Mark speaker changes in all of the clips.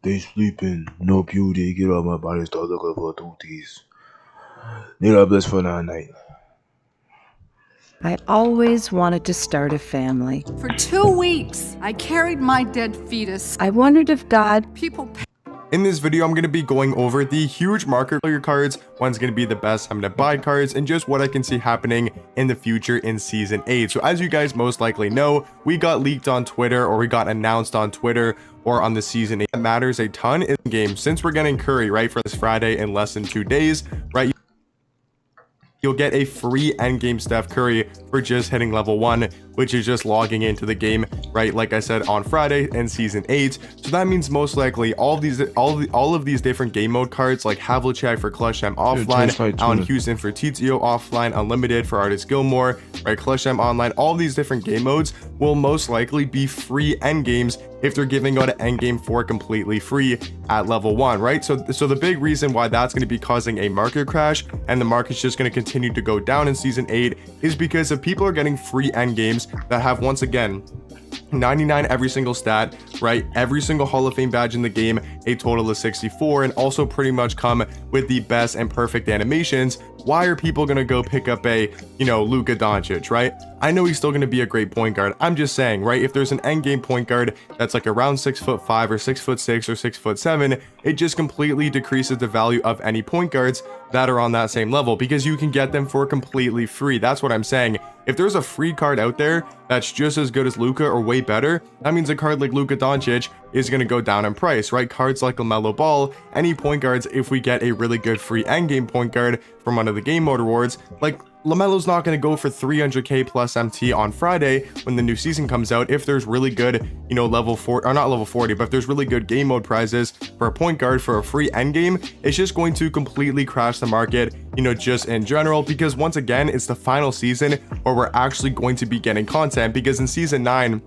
Speaker 1: They sleeping, no beauty, get off my body, start looking for tooties. Need our best for night.
Speaker 2: I always wanted to start a family.
Speaker 3: For 2 weeks, I carried my dead fetus.
Speaker 2: I wondered if God...
Speaker 4: In this video, I'm going to be going over the huge market failure cards, when's going to be the best time to buy cards, and just what I can see happening in the future in Season 8. So as you guys most likely know, we got leaked on Twitter, or we got announced on Twitter, or on the Season 8. That matters a ton in the game. Since we're getting Curry, right, for this Friday in less than 2 days, right? You'll get a free endgame Steph Curry for just hitting level 1, which is just logging into the game, right? Like I said, on Friday in Season 8. So that means most likely all of these different game mode cards, like Havlicek for Clutch M offline, Allen Houston for TTO offline, Unlimited for Artist Gilmore, right? Clutch M online, all these different game modes will most likely be free endgames if they're giving out an endgame for completely free at level 1, right? So the big reason why that's going to be causing a market crash and the market's just going to continue to go down in Season 8 is because if people are getting free endgames that have, once again, 99 every single stat, right? Every single Hall of Fame badge in the game, a total of 64, and also pretty much come with the best and perfect animations. Why are people gonna go pick up a, Luka Doncic, right? I know he's still gonna be a great point guard. I'm just saying, right? If there's an endgame point guard that's like around 6'5" or 6'6" or 6'7", it just completely decreases the value of any point guards that are on that same level because you can get them for completely free. That's what I'm saying. If there's a free card out there that's just as good as Luka or way better, that means a card like Luka Doncic is going to go down in price, right? Cards like LaMelo Ball, any point guards, if we get a really good free endgame point guard from one of the game mode rewards, like LaMelo's not going to go for 300k plus MT on Friday when the new season comes out if there's really good, level 4, or not level 40, but if there's really good game mode prizes for a point guard for a free endgame, it's just going to completely crash the market, just in general, because once again, it's the final season where we're actually going to be getting content, because in Season 9,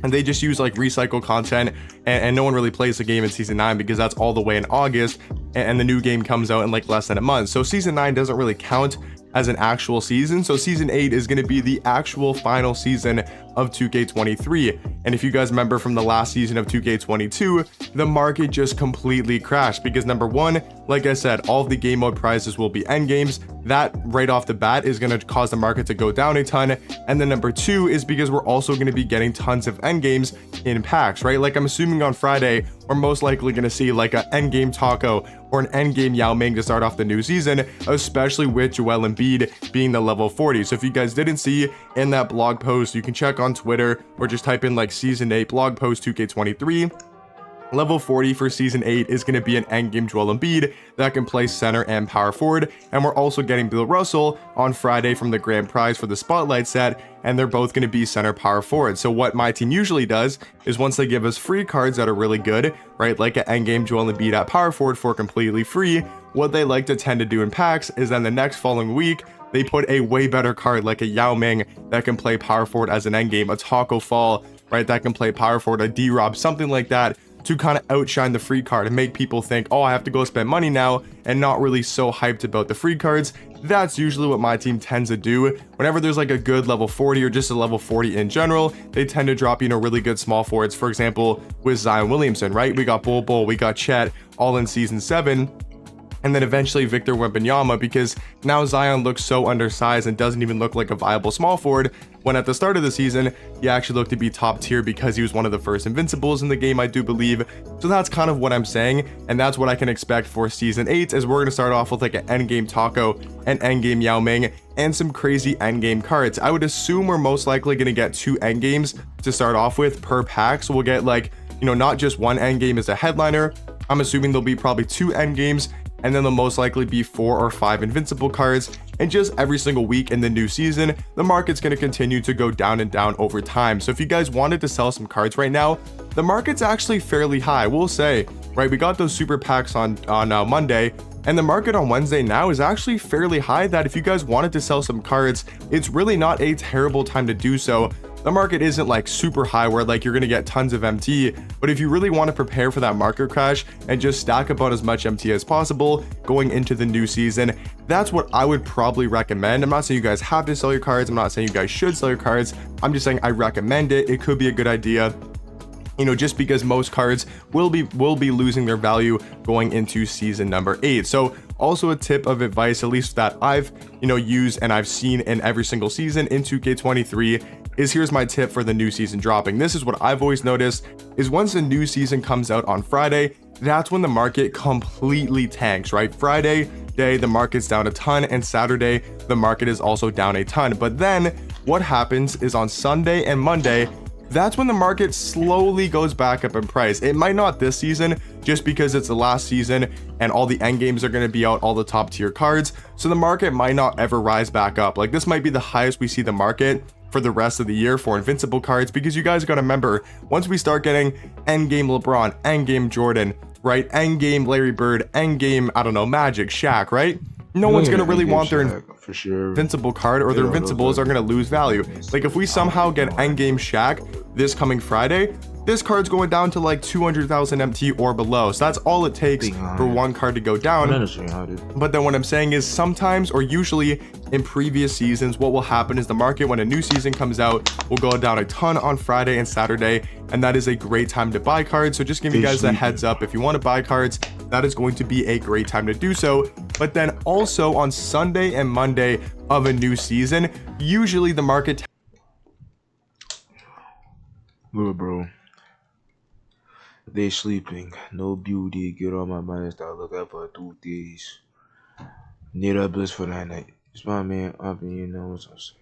Speaker 4: and they just use like recycle content and no one really plays the game in Season 9 because that's all the way in August and the new game comes out in like less than a month. So Season 9 doesn't really count as an actual season. So Season 8 is going to be the actual final season of 2K23. And if you guys remember from the last season of 2K22, the market just completely crashed because number one, like I said, all of the game mode prizes will be end games. That right off the bat is going to cause the market to go down a ton. And then number two is because we're also going to be getting tons of end games in packs, right? Like I'm assuming on Friday, we're most likely going to see like an end game Taco or an end game Yao Ming to start off the new season, especially with Joel Embiid being the level 40. So if you guys didn't see in that blog post, you can check on Twitter or just type in like Season 8 blog post 2K23. Level 40 for Season 8 is going to be an endgame Joel Embiid that can play center and power forward, and we're also getting Bill Russell on Friday from the grand prize for the Spotlight set, and they're both going to be center power forward. So what my team usually does is once they give us free cards that are really good, right, like an endgame Joel Embiid at power forward for completely free, what they like to tend to do in packs is then the next following week, they put a way better card like a Yao Ming that can play power forward as an endgame, a Taco Fall, right, that can play power forward, a D-Rob, something like that, to kind of outshine the free card and make people think, oh, I have to go spend money now, and not really so hyped about the free cards. That's usually what my team tends to do. Whenever there's like a good level 40 or just a level 40 in general, they tend to drop, really good small forwards. For example, with Zion Williamson, right? We got Bol, we got Chet, all in Season 7. And then eventually Victor Wembanyama, because now Zion looks so undersized and doesn't even look like a viable small forward, when at the start of the season, he actually looked to be top tier because he was one of the first invincibles in the game, I do believe. So that's kind of what I'm saying, and that's what I can expect for Season 8, is we're going to start off with like an endgame Taco, an endgame Yao Ming, and some crazy endgame cards. I would assume we're most likely going to get 2 endgames to start off with per pack, so we'll get like, not just one endgame as a headliner. I'm assuming there'll be probably 2 endgames, and then there'll most likely be 4 or 5 invincible cards, and just every single week in the new season, the market's going to continue to go down and down over time. So if you guys wanted to sell some cards right now, the market's actually fairly high, we'll say, right? We got those super packs on Monday, and the market on Wednesday now is actually fairly high, that if you guys wanted to sell some cards, it's really not a terrible time to do so. The market isn't like super high where like you're going to get tons of MT, but if you really want to prepare for that market crash and just stack about as much MT as possible going into the new season, that's what I would probably recommend. I'm not saying you guys have to sell your cards, I'm not saying you guys should sell your cards, I'm just saying I recommend it. It could be a good idea. you know, just because most cards will be losing their value going into season number 8. So also a tip of advice, at least that I've, you know, used and I've seen in every single season in 2K23, is here's my tip for the new season dropping. This is what I've always noticed, is once a new season comes out on Friday, that's when the market completely tanks, right? Friday day, the market's down a ton, and Saturday, the market is also down a ton. But then what happens is on Sunday and Monday, that's when the market slowly goes back up in price. It might not this season, just because it's the last season and all the end games are going to be out, all the top tier cards. So the market might not ever rise back up. Like, this might be the highest we see the market for the rest of the year for invincible cards, because you guys got to remember, once we start getting end game LeBron, end game Jordan, right, end game Larry Bird, end game, I don't know, Magic, Shaq, right? No one's going to really want their
Speaker 1: for sure
Speaker 4: invincible card, or their invincibles are going to lose value. Like, if we somehow get endgame Shaq this coming Friday, this card's going down to like 200,000 MT or below. So that's all it takes for one card to go down. But then what I'm saying is, sometimes, or usually in previous seasons, what will happen is the market, when a new season comes out, will go down a ton on Friday and Saturday, and that is a great time to buy cards. So just give you guys a heads up, if you want to buy cards, that is going to be a great time to do so. But then also on Sunday and Monday of a new season, usually the market...
Speaker 1: Little bro, they sleeping. No beauty. Get on my mind and start looking for 2 days. Need a bliss for that night. It's my man up, and you know what I'm saying.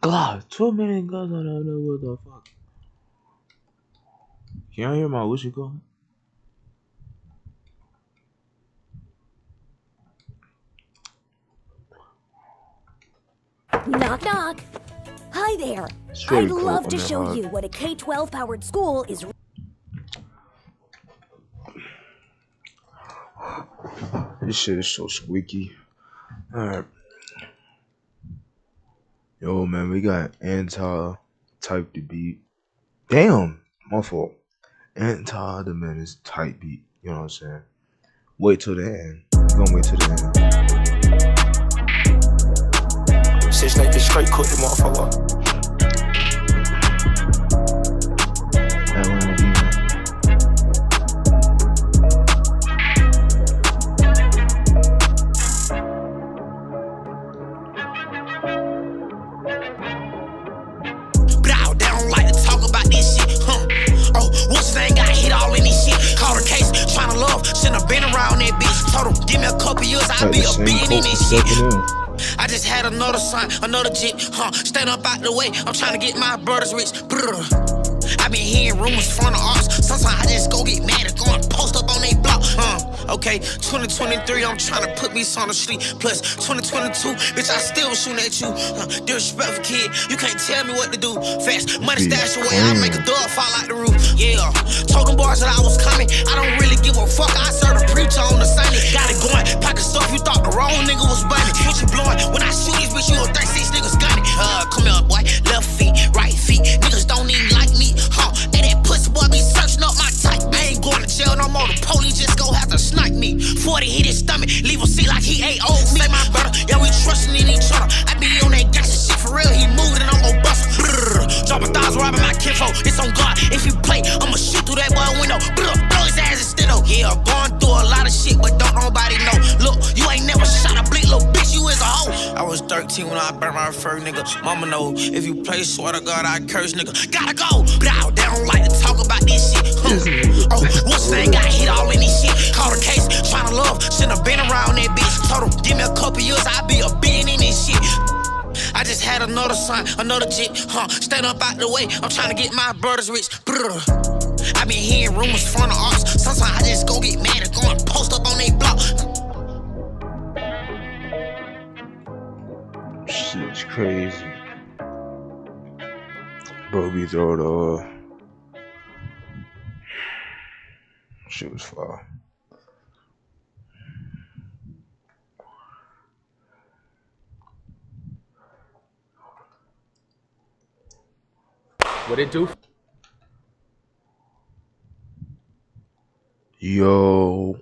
Speaker 1: God, 2 minutes guns on that. What the fuck? Can y'all hear my what you call it?
Speaker 5: Knock, knock. Hi there. I'd love to show you what a K-12 powered school is.
Speaker 1: This shit is so squeaky. Alright. Yo, man, we got Anti type the beat. Damn, my fault. Anti the Menace type beat. You know what I'm saying? Wait till the end. We're gonna wait till the end.
Speaker 6: Six naked straight cook the motherfucker.
Speaker 1: Atlanta Demon.
Speaker 6: Blah, they don't like to talk about this shit, huh? Oh, what's his name got hit all in this shit? Called a case, tryna love, shouldn't have been around that bitch. Told him, give me a couple years, I'll be a billion in this shit. I just had another son, another jit, stand up out the way, I'm trying to get my brothers rich. Brr. I been hearing rumors from the arts. Sometimes I just go get mad and go and post up on they block. Okay, 2023, I'm trying to put me on the street. Plus 2022, bitch, I still shooting at you. Disrespectful kid, you can't tell me what to do. Fast money stash away, I make a dog fall out the roof. Yeah, told them boys that I was coming. I don't really give a fuck. I serve a preacher on the Sunday. Got it going, packing stuff. You thought the wrong nigga was bunny. What you blowing? When I shoot this bitch, you gon' think 6 niggas gunning. Come here, boy. Left feet, right feet. Niggas don't even like me. And that pussy boy be searching up my type. I ain't going to jail no more. The police just gon' have to snipe me. 40 hit his stomach, leave him see like he ain't old me. Say my brother, yeah, we trusting in each other. I be on that gangsta shit for real. He moved and I'm gon' bust him. Dropping thighs, robbing my kinfo. It's on God. If you play, I'ma shoot through that boy window. Blow his ass instead of. Yeah, going through a lot of shit, but don't nobody know. Look, you ain't never shot a bleak little bitch. You is a hoe. I was 13 when I burned my first nigga. Mama know if you play, swear to God, I curse nigga. Gotta go. Blah, they don't like to talk about this shit. Oh, what's the name got hit all in this shit? Called a case, tryna love, shouldn't have been around that bitch. Told him, give me a couple years, I'll be a billion in this shit. I just had another son, another jit, stand up out the way, I'm trying to get my brothers rich. Brr. I been hearing rumors from the arts. Sometimes I just go get mad and go and post up on they block.
Speaker 1: Shit's crazy. Bro, we throw the shit was fire.
Speaker 7: What it do?
Speaker 1: Yo,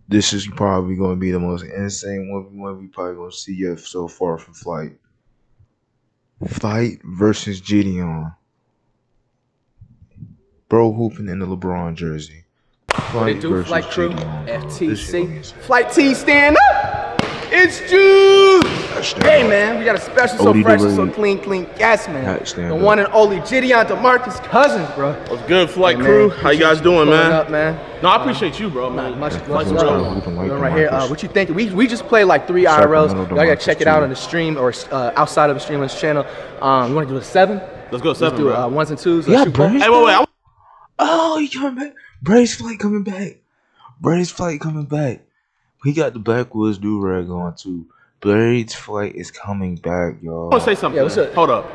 Speaker 1: this is probably going to be the most insane one we probably going to see yet so far from Flight. Flight versus Gideon. Bro hooping in the LeBron jersey.
Speaker 7: What it do,
Speaker 1: versus
Speaker 7: Flight Crew,
Speaker 1: Gideon, bro. This shit gonna
Speaker 7: FTC.
Speaker 1: get sick.
Speaker 7: Flight T, stand up! It's Juice! Hey, man, we got a special so
Speaker 1: OD
Speaker 7: fresh and so
Speaker 1: delivery.
Speaker 7: clean, yes, man.
Speaker 1: Alright, stand
Speaker 7: The
Speaker 1: up.
Speaker 7: one and only Gideon DeMarcus Cousins, bro.
Speaker 8: What's good, Flight
Speaker 7: Hey,
Speaker 8: Crew?
Speaker 7: man,
Speaker 8: How you guys doing,
Speaker 7: pulling
Speaker 8: man?
Speaker 7: up, man.
Speaker 8: No, I appreciate you, bro, man.
Speaker 7: Much
Speaker 8: Flight's
Speaker 7: love.
Speaker 8: real.
Speaker 1: Hooping like
Speaker 7: Doing right here.
Speaker 1: DeMarcus.
Speaker 7: What you think? We just played like 3 IRLs.
Speaker 1: Sacramento
Speaker 7: Y'all gotta check it out
Speaker 1: DeMarcus,
Speaker 7: on the stream or outside of the stream on this channel. You want to do a 7?
Speaker 8: Let's go
Speaker 7: Let's
Speaker 8: 7,
Speaker 7: do
Speaker 8: bro.
Speaker 7: 1s and 2s.
Speaker 1: Yeah,
Speaker 7: Let's shoot
Speaker 1: bro.
Speaker 7: both.
Speaker 8: Hey, wait.
Speaker 1: Oh, he coming back. Brady's Flight coming back. Brady's Flight coming back. He got the backwoods do-rag on too. Brady's Flight is coming back, y'all.
Speaker 8: I want to say something.
Speaker 7: Yeah, what's up?
Speaker 8: Hold up.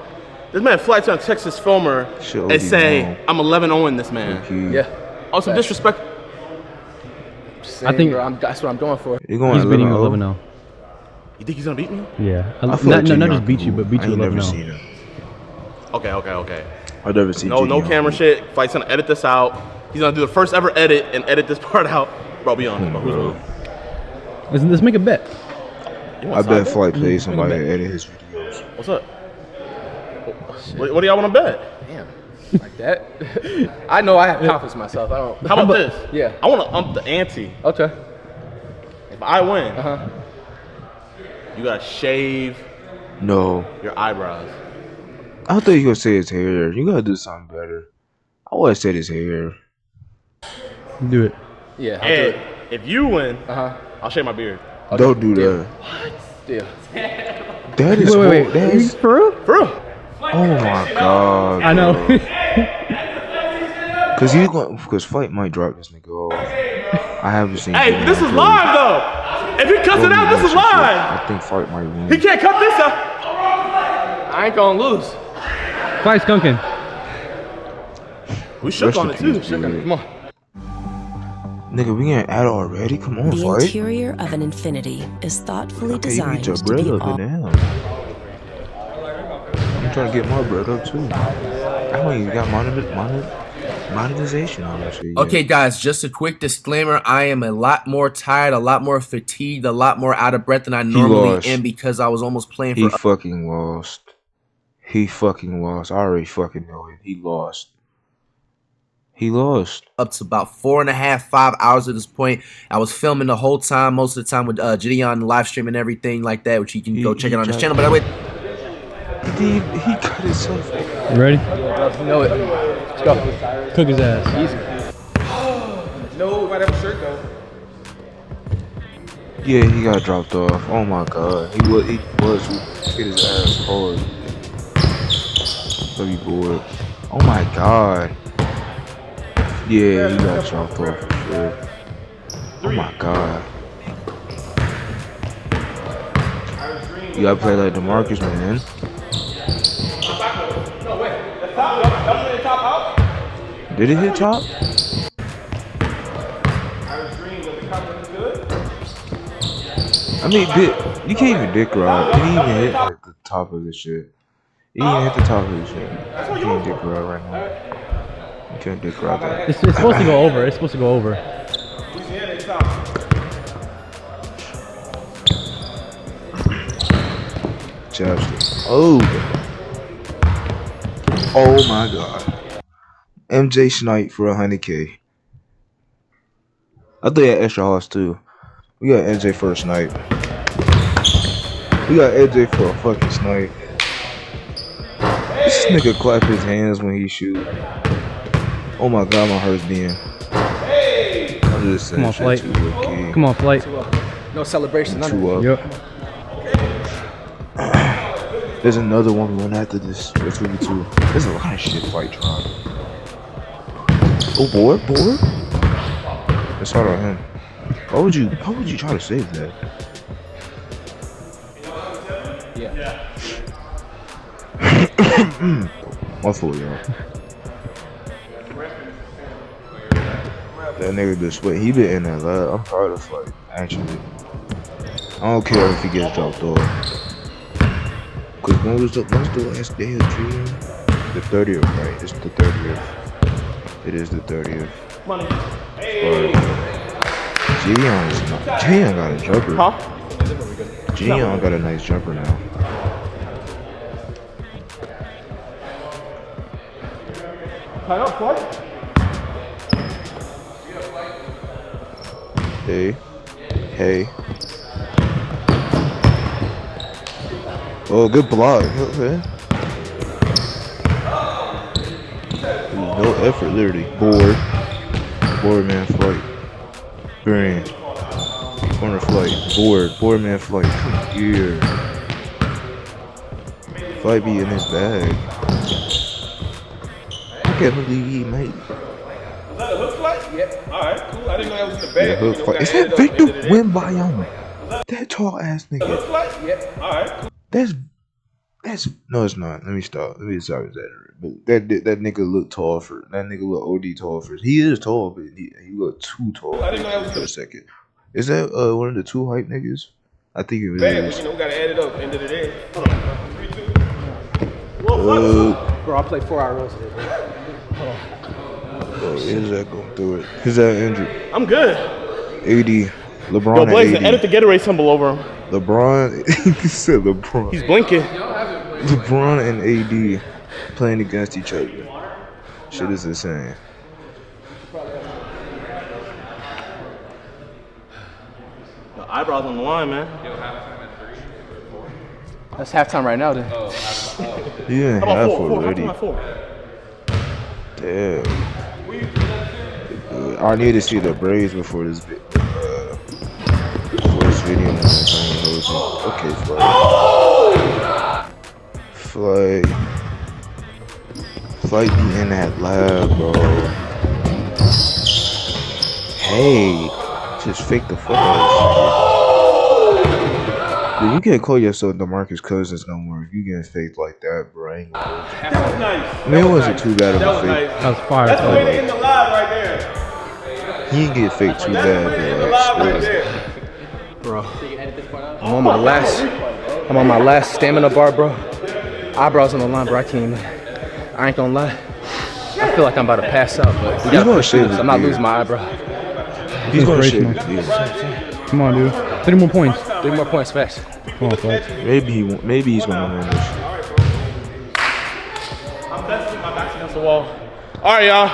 Speaker 8: This man Flight's on Texas Filmer
Speaker 1: Shit,
Speaker 8: and
Speaker 1: OD
Speaker 8: say,
Speaker 1: wrong.
Speaker 8: I'm 11-0 this man.
Speaker 1: Okay.
Speaker 7: Yeah.
Speaker 8: On some disrespect.
Speaker 7: I think that's what I'm going for.
Speaker 1: You're going
Speaker 9: He's beating you
Speaker 1: 11-0?
Speaker 9: 11-0.
Speaker 8: You think he's going to beat me?
Speaker 9: Yeah.
Speaker 1: I feel
Speaker 9: Not
Speaker 1: like
Speaker 9: just
Speaker 1: Gideon
Speaker 9: beat you,
Speaker 1: can
Speaker 9: but
Speaker 1: hoop.
Speaker 9: beat
Speaker 1: I
Speaker 9: you
Speaker 1: ain't never
Speaker 9: 11-0.
Speaker 1: seen him.
Speaker 8: Okay.
Speaker 1: I've never seen
Speaker 8: No
Speaker 1: Gideon
Speaker 8: camera
Speaker 1: hoop.
Speaker 8: shit. Flight's going to edit this out. He's going to do the first ever edit and edit this part out. Bro, be honest, bro. Who's winning?
Speaker 9: Let's make a bet.
Speaker 8: You
Speaker 1: I
Speaker 8: want
Speaker 1: bet
Speaker 8: side
Speaker 1: Flight pays
Speaker 9: Make a
Speaker 1: somebody
Speaker 9: bet.
Speaker 1: to edit his videos.
Speaker 8: What's up? What do y'all want to bet?
Speaker 7: Damn. Like that? I know I have confidence in myself. I don't.
Speaker 8: How about this?
Speaker 7: Yeah.
Speaker 8: I want to ump the ante.
Speaker 7: Okay.
Speaker 8: If I win,
Speaker 7: Uh-huh.
Speaker 8: you got to shave
Speaker 1: No.
Speaker 8: your eyebrows.
Speaker 1: I thought you were gonna say his hair. You gotta do something better. I would have said his hair.
Speaker 9: Do it.
Speaker 7: Yeah. I'll do
Speaker 8: And
Speaker 7: it.
Speaker 8: if you win,
Speaker 7: Uh-huh.
Speaker 8: I'll shave my beard.
Speaker 1: Don't do that.
Speaker 7: Deal.
Speaker 1: That is
Speaker 9: Wait.
Speaker 1: That is,
Speaker 9: For real?
Speaker 8: For real.
Speaker 1: oh my god.
Speaker 9: I know.
Speaker 1: Cause he's going. Cause Flight might drop this nigga off. I haven't seen.
Speaker 8: Hey,
Speaker 1: Gideon
Speaker 8: this is
Speaker 1: play.
Speaker 8: live though. If he cuts it out, this is live.
Speaker 1: I think Flight might win.
Speaker 8: He can't cut this out.
Speaker 7: I ain't gonna lose.
Speaker 9: Fly skunking.
Speaker 8: We shook
Speaker 1: Rest
Speaker 8: on
Speaker 1: in
Speaker 8: it too.
Speaker 1: peace, dude.
Speaker 7: Come on.
Speaker 1: Nigga, we getting at it already. Come on,
Speaker 10: The
Speaker 1: Flight.
Speaker 10: interior of an Infinity is thoughtfully
Speaker 1: Okay, you
Speaker 10: designed
Speaker 1: get your
Speaker 10: to
Speaker 1: bread
Speaker 10: be
Speaker 1: up
Speaker 10: all
Speaker 1: and down. I'm trying to get my bread up too. I don't even got monetization on that shit yet.
Speaker 11: Okay, guys, just a quick disclaimer. I am a lot more tired, a lot more fatigued, a lot more out of breath than I normally
Speaker 1: lost.
Speaker 11: am because I was almost playing
Speaker 1: He
Speaker 11: for
Speaker 1: fucking lost. He fucking lost. I already fucking know it. He lost. He lost.
Speaker 11: up to about 4.5, 5 hours at this point. I was filming the whole time, most of the time with Gideon live stream and everything like that, which you can go check it out on his channel. But I wait.
Speaker 1: He cut himself.
Speaker 9: You ready?
Speaker 7: You know it. Let's go.
Speaker 9: Cook his ass.
Speaker 7: Easy. No, might have a shirt though.
Speaker 1: Yeah, he got dropped off. Oh my god. He was hit his ass hard. So he bored. Oh my god. Yeah, he got dropped off for sure. Oh my god. You gotta play like DeMarcus, man. Did it hit top? I mean, you can't even dick ride. Did he even hit like the top of this shit? He didn't even hit the top of this shit. You can't dick ride right now. You can't dick ride that.
Speaker 9: It's supposed to go over. It's supposed to go over.
Speaker 1: Chapstick. Oh. Oh my god. MJ Snipe for 100K. I thought he had extra horse too. We got MJ for a snipe. We got MJ for a fucking snipe. This nigga clap his hands when he shoot. Oh my god, my heart's beating. I'm just saying
Speaker 9: Come on,
Speaker 1: shit
Speaker 9: Flight.
Speaker 1: to you, kid.
Speaker 9: Come on, Flight.
Speaker 7: No celebration. None of it.
Speaker 1: 2 up.
Speaker 9: Yep.
Speaker 1: There's another one we went after this. It's 2v2. There's a lot of shit Flight trying. Oh, board. It's hard on him. How would you try to save that?
Speaker 7: Yeah.
Speaker 1: My fault, y'all. That nigga just sweat. He been in that lab. I'm proud of Flight, actually. I don't care if he gets dropped off. Cause when was the last day of June? The 30th, right? It's the 30th. It is the 30th.
Speaker 8: Money.
Speaker 1: Gideon got a jumper.
Speaker 8: Huh?
Speaker 1: Gideon got a nice jumper now.
Speaker 8: Tie up, Flight.
Speaker 1: Hey. Hey. Oh, good block. Okay. No effort, literally. Board. Board man flight. Green. Corner flight. Board. Board man flight. Come here. Flight be in his bag. I can't believe he made it.
Speaker 7: Was that a hook flight? Yeah. Alright, cool. I didn't know that was in the bag.
Speaker 1: Yeah, hook flight. Is that Victor Wembanyama? That tall ass nigga.
Speaker 7: Hook flight? Yeah. Alright, cool.
Speaker 1: That's no, it's not. Let me stop. Let me stop exaggerating. But that nigga look tall for that nigga look OD tall for. He is tall, but he look too tall.
Speaker 7: I didn't know that was
Speaker 1: for a second. Is that one of the two hype niggas? I think it was.
Speaker 7: Bad, but you know we gotta add it up. End of the day. Hold on. 3-2.
Speaker 12: Bro, I played 4 hours today, bro.
Speaker 1: Oh, is that going through it? Is that injured?
Speaker 8: I'm good.
Speaker 1: AD, LeBron.
Speaker 8: Yo, Blaze,
Speaker 1: and AD.
Speaker 8: edit the Gatorade symbol over him.
Speaker 1: LeBron. He said LeBron.
Speaker 8: He's blinking.
Speaker 1: LeBron and AD playing against each other. Shit is insane.
Speaker 8: The eyebrows on the line, man.
Speaker 12: That's halftime right now, then.
Speaker 1: He in
Speaker 8: How about
Speaker 1: half
Speaker 8: four?
Speaker 1: already.
Speaker 8: How about four?
Speaker 1: Damn. I need to see the braids before this video. Okay, Flight. Flight be in that lab, bro. Hey, just fake the fuck out of shit. Dude, you can't call yourself DeMarcus Cousins no more if you getting faked like that, bro. I ain't gonna hold you.
Speaker 7: That was nice.
Speaker 1: I mean, it wasn't too bad of a fake.
Speaker 7: Nice.
Speaker 9: That was fire.
Speaker 7: That's the way to end the live right there.
Speaker 1: He didn't get faked too
Speaker 7: That's the way to end the live right there.
Speaker 12: Bro, I'm on my last stamina bar, bro. Eyebrows on the line, bro. I ain't gonna lie. I feel like I'm about to pass out, but we gotta push through this. I'm not losing my eyebrow.
Speaker 1: He's gonna shave his beard.
Speaker 9: Come on, dude. 3 more points.
Speaker 12: 3 more points fast.
Speaker 9: Come on, Flex.
Speaker 1: Maybe he's gonna win this.
Speaker 8: I'm testing my back against the wall. All right, y'all.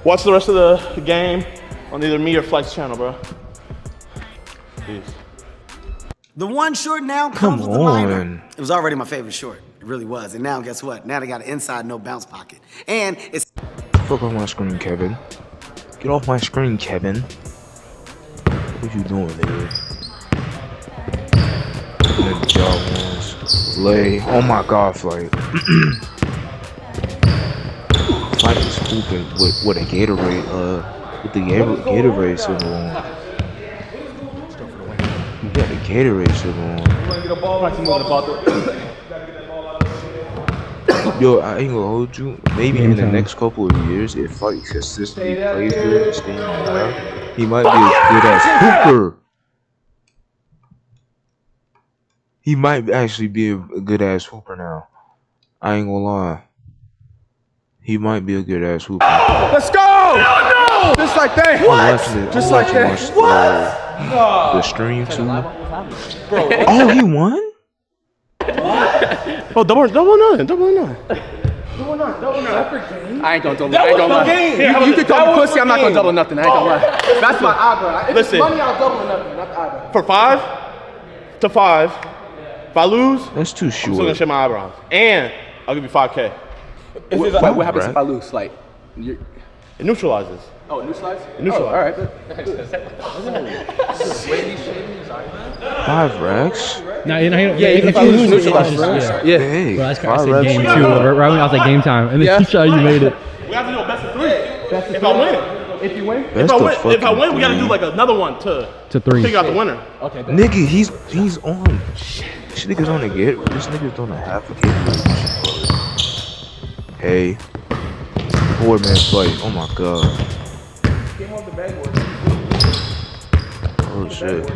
Speaker 8: Watch the rest of the game on either me or Flex channel, bro. Peace.
Speaker 13: The one short now comes with the minor. It was already my favorite short. It really was. And now, guess what? Now they got an inside no bounce pocket. And it's...
Speaker 1: Fuck off my screen, Kevin. Get off my screen, Kevin. What you doing, nigga? And then job ones. Lay. Oh my god, Flight. Flight is hooping with a Gatorade, with the Gatorade symbol on. You got the Gatorade symbol on. Yo, I ain't gonna hold you. Maybe in the next couple of years, if Flight consistently plays good and staying alive, he might be a good ass hooper. He might actually be a good ass hooper now. I ain't gonna lie. He might be a good ass hooper.
Speaker 12: Let's go! No! Just like that.
Speaker 1: What?
Speaker 12: Just like that.
Speaker 1: The stream too. Oh, he won?
Speaker 8: Oh, double none.
Speaker 12: I ain't gonna double. I ain't gonna lie. You can call me pussy. I'm not gonna double nothing. I ain't gonna lie. That's my eyebrow. If it's money, I'll double nothing. Not the eyebrow.
Speaker 8: For 5 to 5. If I lose,
Speaker 1: that's too
Speaker 8: I'm still gonna
Speaker 1: short.
Speaker 8: shave my eyebrows. And I'll give you 5K.
Speaker 12: What happens if I lose? Like,
Speaker 8: it neutralizes.
Speaker 12: Oh, it neutralizes?
Speaker 8: It neutralizes.
Speaker 12: All right.
Speaker 1: 5 racks?
Speaker 9: No, you know,
Speaker 12: Yeah, if I lose, neutralizes. Yeah.
Speaker 1: Hey,
Speaker 9: Bro, that's
Speaker 1: 5
Speaker 9: crazy.
Speaker 1: reps.
Speaker 9: Game 2. Right when I was like game time. And then Keisha, you made it.
Speaker 8: We have to do a best of 3. If I win.
Speaker 12: If you win?
Speaker 1: Best
Speaker 8: If
Speaker 1: of
Speaker 8: I win, we gotta
Speaker 1: fucking
Speaker 8: do like another one to
Speaker 9: 3.
Speaker 8: figure out the winner.
Speaker 12: Okay.
Speaker 1: Nigga, he's on. This nigga's on a get. This nigga's on a half a Gatorade. Hey, board man Flight. Oh my god. Oh shit.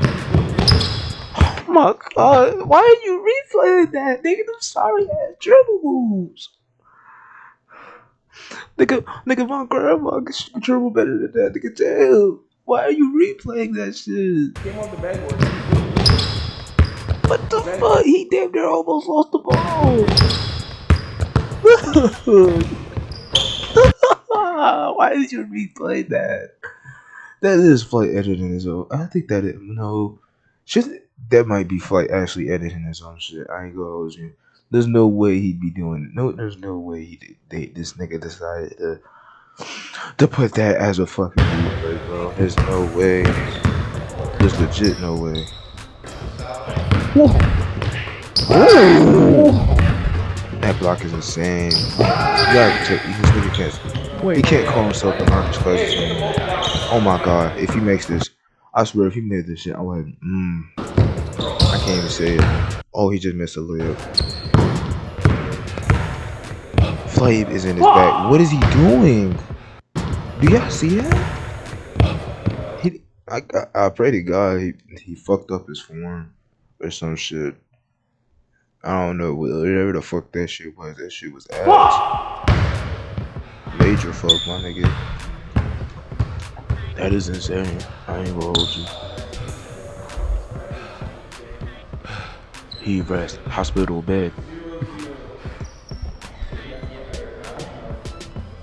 Speaker 1: Oh my god. Why are you replaying that? Nigga, them sorry ass dribble moves. Nigga, my grandma can dribble better than that. Nigga, damn. Why are you replaying that shit? What the fuck? He damn near almost lost the ball. Why did you replay that? That is Flight editing his own. I think that that might be Flight actually editing his own shit. I ain't gonna hold you. There's no way he'd be doing it. No, there's no way this nigga decided to put that as a fucking replay, bro. There's no way. There's legit no way. That block is insane. You gotta check. This nigga can't. He can't call himself the Marcus Cousins anymore. Oh my god! If he makes this, I swear, if he made this shit, I'm like, I can't even say it. Oh, he just missed a layup. Flav is in his back. What is he doing? Do y'all see that? I pray to God he fucked up his form or some shit. I don't know, whatever the fuck that shit was. That shit was ass. Major fuck, my nigga. That is insane. I ain't gonna hold you. He rest. Hospital bed.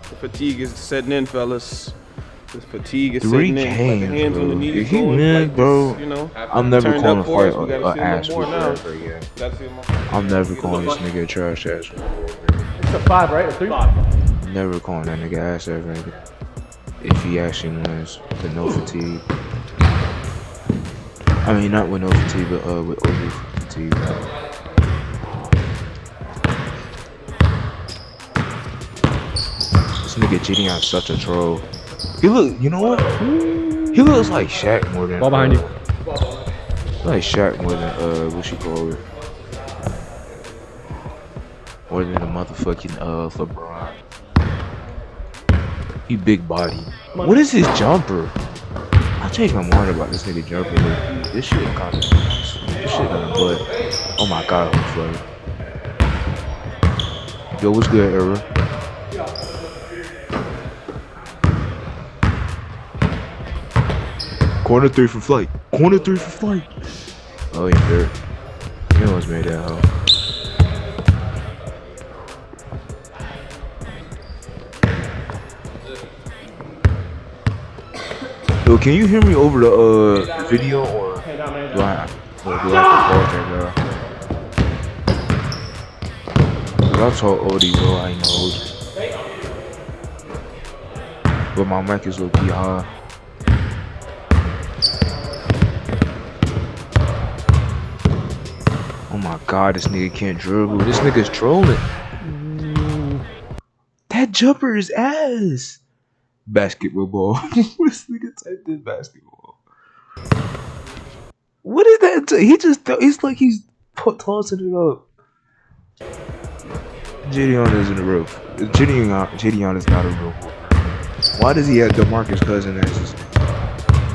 Speaker 7: The fatigue is setting in, fellas. The fatigue is
Speaker 1: 3
Speaker 7: setting in.
Speaker 1: games,
Speaker 7: Like the hands on the knees
Speaker 1: if he
Speaker 7: going
Speaker 1: win,
Speaker 7: like
Speaker 1: bro,
Speaker 7: this, you know.
Speaker 1: I'm never
Speaker 7: Turned
Speaker 1: calling
Speaker 7: up for us,
Speaker 1: Flight
Speaker 7: we gotta
Speaker 1: an
Speaker 7: see him
Speaker 1: ass
Speaker 7: more
Speaker 1: whoopper
Speaker 7: now.
Speaker 1: ever again.
Speaker 7: Gotta see him more.
Speaker 1: I'm never calling this nigga a trash ass whoopper.
Speaker 9: It's a 5, right? A 3?
Speaker 1: Never calling that nigga ass ever again. If he actually wins with no fatigue. I mean, not with no fatigue, but with over fatigue. This nigga Gideon's such a troll. He look, you know what? He looks like Shaq more than.
Speaker 9: Ball behind you.
Speaker 1: Like Shaq more than what you call it? More than the motherfucking LeBron. He big body. What is his jumper? I changed my mind about this nigga jumper. This shit kind of. This shit done blood. Oh my god, I'm flooded. Yo, what's good, Era? Corner 3 for Flight. Corner 3 for Flight. Oh, yeah, dirt. You almost made that hoe. Yo, can you hear me over the video or do I have to pause that, girl? I told Odie, bro, I ain't know. But my mic is low-key high. Oh my god, this nigga can't dribble. This nigga's trolling. That jumper is ass. Basketball ball. This nigga typed in basketball. What is that? He just, it's like he's tossing it up. Gideon isn't a real. Gideon is not a real. Why does he have DeMarcus Cousins as his name?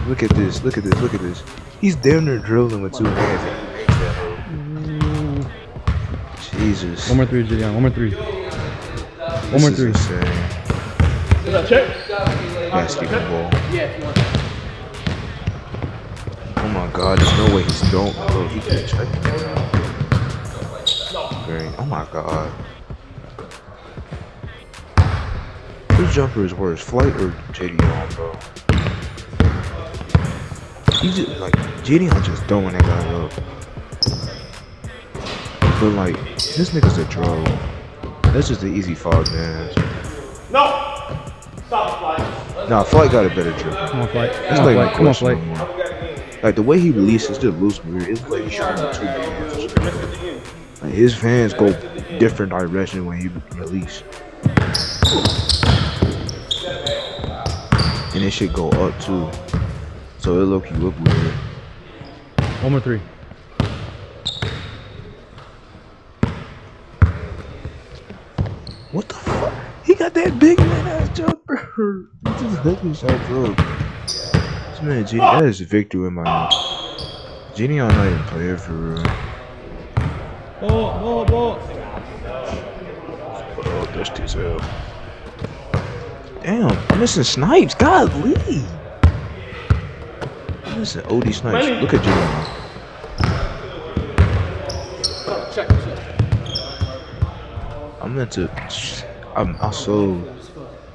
Speaker 1: Look at this. Look at this. Look at this. He's damn near dribbling with 2 hands. Jesus.
Speaker 9: 1 more 3, Gideon. 1 more 3. 1 more 3.
Speaker 1: Insane. Basketball. Oh my god, there's no way he's don't. Bro, he can't check it. Great. Oh my god. Whose jumper is worse, Flight or JD, bro? He just, like, JD just throwing that guy up. But, like, this nigga's a troll. That's just an easy foul, man.
Speaker 8: No! Stop, Flight.
Speaker 1: Nah, Flight got a better dribble.
Speaker 9: Come on, Flight.
Speaker 1: It's
Speaker 9: Come on,
Speaker 1: like
Speaker 9: Flight. Come on, Flight.
Speaker 1: Like the way he releases just loose weird. It's like he's shooting 2 hands. Like his hands go different direction when he release. And it should go up too. So it look weird.
Speaker 9: 1 more 3.
Speaker 1: What the fuck? He got that big man ass jumper. He just hooked his shots up. This man, that is Victor in my mind. Genie on not even playing for real.
Speaker 9: Ball.
Speaker 1: Oh, dusty as hell. Damn, I'm missing Snipes. Godly. I'm missing OD Snipes. Look at Genie. I'm meant to. I sold.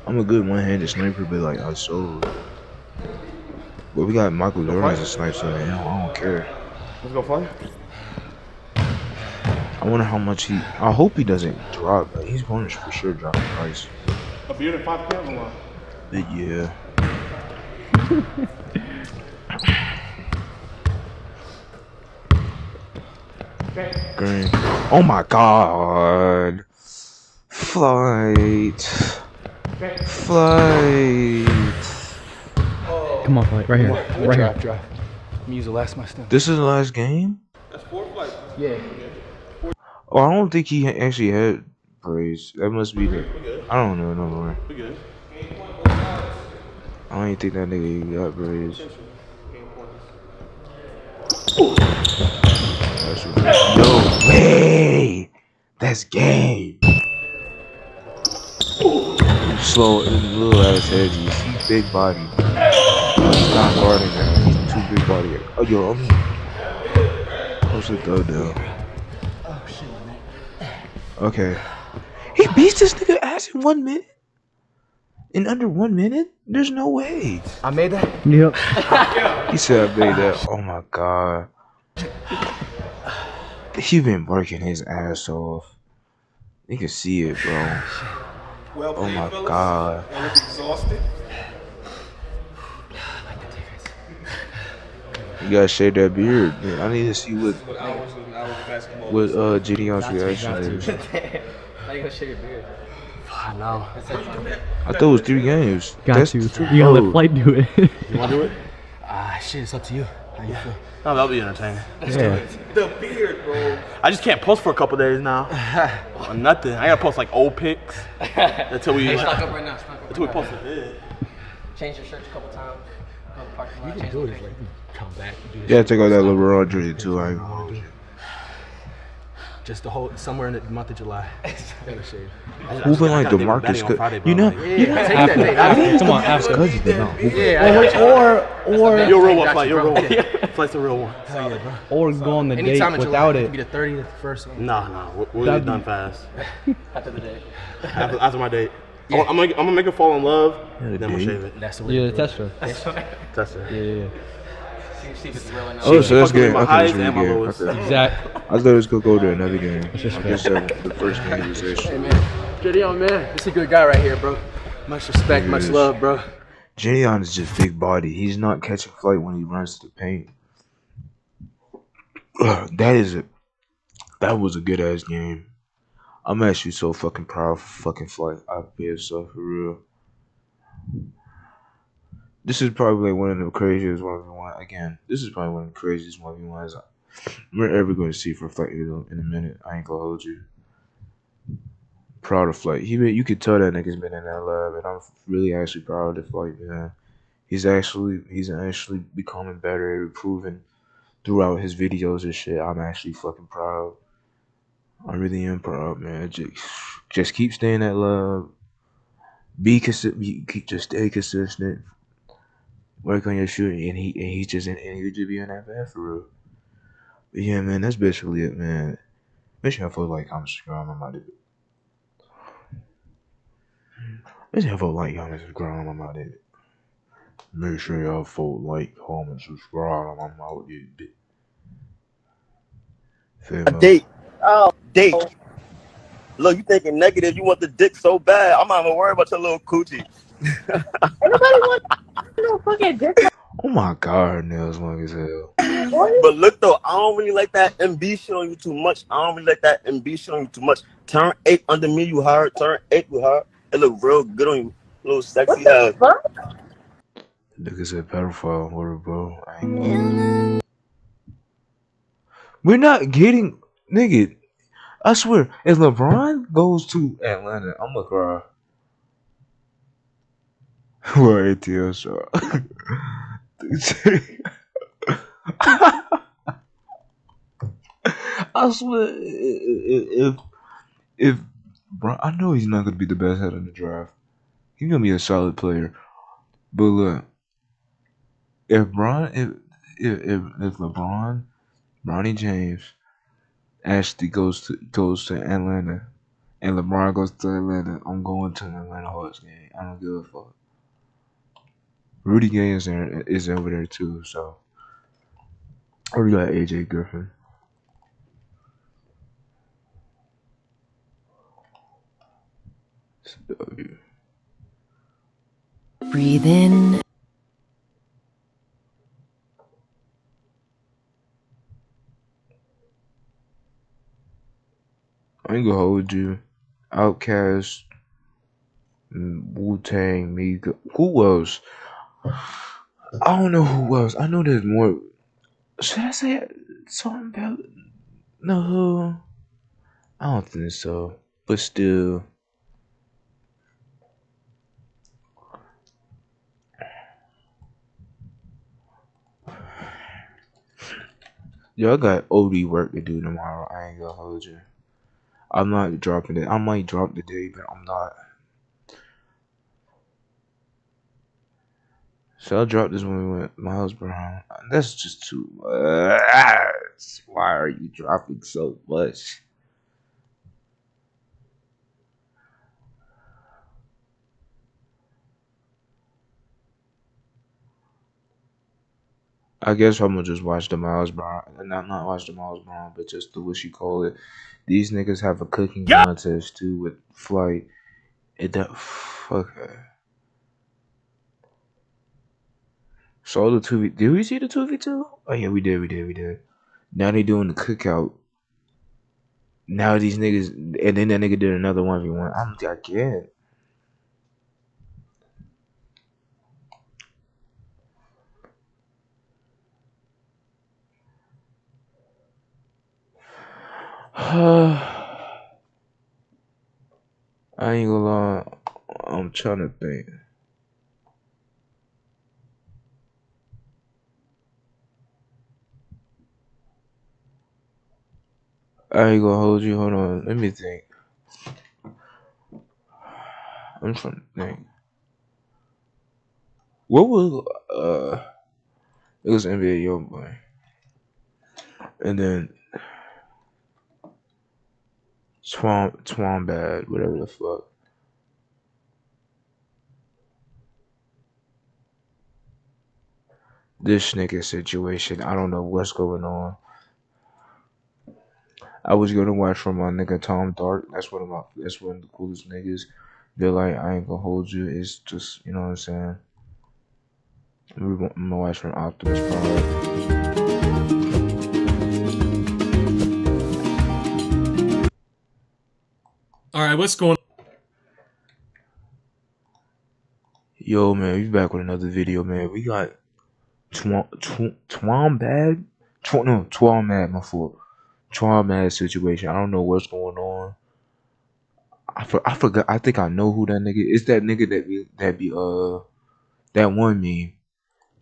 Speaker 1: I'm a good one-handed sniper, but like I sold. But we got Michael Jordan as a sniper, so I don't care.
Speaker 8: Let's go fly.
Speaker 1: I wonder how much he. I hope he doesn't drop. But he's going to for sure drop the price.
Speaker 8: A beard and 5 camera line.
Speaker 1: But yeah. Green. Oh my god. Flight. Flight.
Speaker 9: Come on, Flight. Right here. Right here.
Speaker 12: Drive. Let me use the last of my stuff.
Speaker 1: This is the last game?
Speaker 8: That's 4 flights.
Speaker 12: Yeah.
Speaker 1: Oh, I don't think he actually had praise. That must be the. I don't know no more.
Speaker 8: We good.
Speaker 1: I don't even think that nigga got praise. No way! That's game. Slow, little ass head. He's big body. He's not guarding that. He's too big body. Oh, yo, the throw down. Okay. He beats this nigga ass in 1 minute? In under 1 minute? There's no way.
Speaker 12: I made that?
Speaker 9: Yep.
Speaker 1: He said I made that. Oh my god. He been working his ass off. You can see it, bro. Oh my god.
Speaker 8: Exhausted.
Speaker 1: You gotta shave that beard, man. I need to see what Gideon's reaction is.
Speaker 12: How you gonna shave your beard? No.
Speaker 1: I thought it was 3 games.
Speaker 9: Got you. You gotta let Flight do it.
Speaker 8: You wanna do it?
Speaker 12: Shit, it's up to you. How you feel?
Speaker 8: No, that'll be entertaining.
Speaker 9: Yeah.
Speaker 8: The beard, bro. I just can't post for a couple days now. Or nothing. I gotta post like old pics until we.
Speaker 12: Hey, stock up right now.
Speaker 8: Until we post it.
Speaker 12: Change your shirts a couple times. Go to the parking lot. You can do it. Like, come back. Do this
Speaker 1: Yeah, take out that LeBron jersey too. I ain't gonna do it.
Speaker 12: Just the whole somewhere in the month of July. Gotta shave.
Speaker 1: Hooping like DeMarcus, you know,
Speaker 9: Come on, ask
Speaker 1: Cousins, but no.
Speaker 9: Or
Speaker 8: You're a real one, Flight. You're a real one. Flight's a real one.
Speaker 12: Hell yeah, bro.
Speaker 9: or go on the date
Speaker 12: Anytime in
Speaker 9: without
Speaker 12: July,
Speaker 9: it.
Speaker 12: Be the 30th, the first one.
Speaker 8: Nah. We'll get done fast.
Speaker 12: After the day.
Speaker 8: After my date. I'm gonna make her fall in love, then we'll shave it.
Speaker 12: That's the way.
Speaker 9: Yeah, the tester.
Speaker 8: Test it.
Speaker 9: Yeah.
Speaker 12: See if it's real or not.
Speaker 1: Oh, so that's
Speaker 8: Fucking
Speaker 1: game.
Speaker 8: my
Speaker 1: Okay,
Speaker 8: highs
Speaker 1: that's really
Speaker 8: and my
Speaker 1: game.
Speaker 8: lows.
Speaker 1: Okay.
Speaker 9: Exactly.
Speaker 1: I thought it was gonna go to another game.
Speaker 9: just
Speaker 1: I guess the first game was
Speaker 12: Hey
Speaker 1: actually.
Speaker 12: man, Gideon man, this is a good guy right here, bro. Much respect, much love, bro.
Speaker 1: Gideon is just big body. He's not catching Flight when he runs to the paint. That was a good ass game. I'm actually so fucking proud of fucking Flight. I feel so for real. This is probably like one of the craziest 1v1. Again, this is probably one of the craziest 1v1s we're ever going to see for Flight in a minute. I ain't gonna hold you. Proud of Flight. You could tell that nigga's been in that lab, and I'm really actually proud of Flight, man. He's actually becoming better, improving throughout his videos and shit. I'm actually fucking proud. I really am proud, man. Just keep staying at love. Be consistent. Just stay consistent. Work on your shooting, and he just be in that bad for real. But yeah, man, that's basically it, man. Make sure I feel like I'm subscribed on my dude. Make sure I feel like I'm subscribed on my dude. Make sure y'all vote like, comment, subscribe on my dude.
Speaker 14: Date. Oh, date. Look, you thinking negative. You want the dick so bad. I'm not even worried about your little coochie.
Speaker 15: Everybody wants no fucking dick.
Speaker 1: Oh my god, her nails long as hell.
Speaker 14: But look though, I don't really like that MB shit on you too much. I don't really like that MB shit on you too much. Turn 8 under me, you hard. Turn 8, you hard. It look real good on you. A little sexy ass.
Speaker 1: Nigga said pedophile word, bro. We're not getting, nigga. I swear, if LeBron goes to Atlanta, I'm gonna cry. What ATL shot? I swear, if Bron, I know he's not gonna be the best head in the draft. He's gonna be a solid player, but look, if LeBron, Bronny James, actually goes to Atlanta, and LeBron goes to Atlanta, I'm going to an Atlanta Hawks game. I don't give a fuck. Rudy Gay is over there too. So, or we got AJ Griffin.
Speaker 10: Breathe in.
Speaker 1: I ain't gonna hold you. Outkast, Wu-Tang, Mega. Who else? I don't know who else. I know there's more. Should I say something about no? I don't think so. But still. Yo, I got OD work to do tomorrow. I ain't gonna hold you. I'm not dropping it. I might drop today, but I'm not. So I'll drop this when we went Miles Brown. That's just too much. Why are you dropping so much? I guess I'm gonna just watch the Miles Brown. Not watch the Miles Brown, but just the what you call it. These niggas have a cooking contest too with Flight. It that fuck. Saw the 2v. Did we see the 2v2? Oh yeah, we did. Now they doing the cookout. Now these niggas, and then that nigga did another 1v1. I can't. I ain't gonna lie. I'm trying to think. I ain't gonna hold you. Hold on. Let me think. I'm trying to think. What was it was NBA Youngboy. And then Twan Bad, whatever the fuck. This nigga situation, I don't know what's going on. I was gonna watch from my nigga Tom Dark. That's one of the coolest niggas. They're like, I ain't gonna hold you. It's just, you know what I'm saying. I'm gonna watch from Optimus Prime.
Speaker 16: Alright, what's going on?
Speaker 1: Yo, man, we back with another video, man. We got Twan Mad, my fault. Twan Mad situation. I don't know what's going on. I forgot. I think I know who that nigga is. It's that nigga that one meme.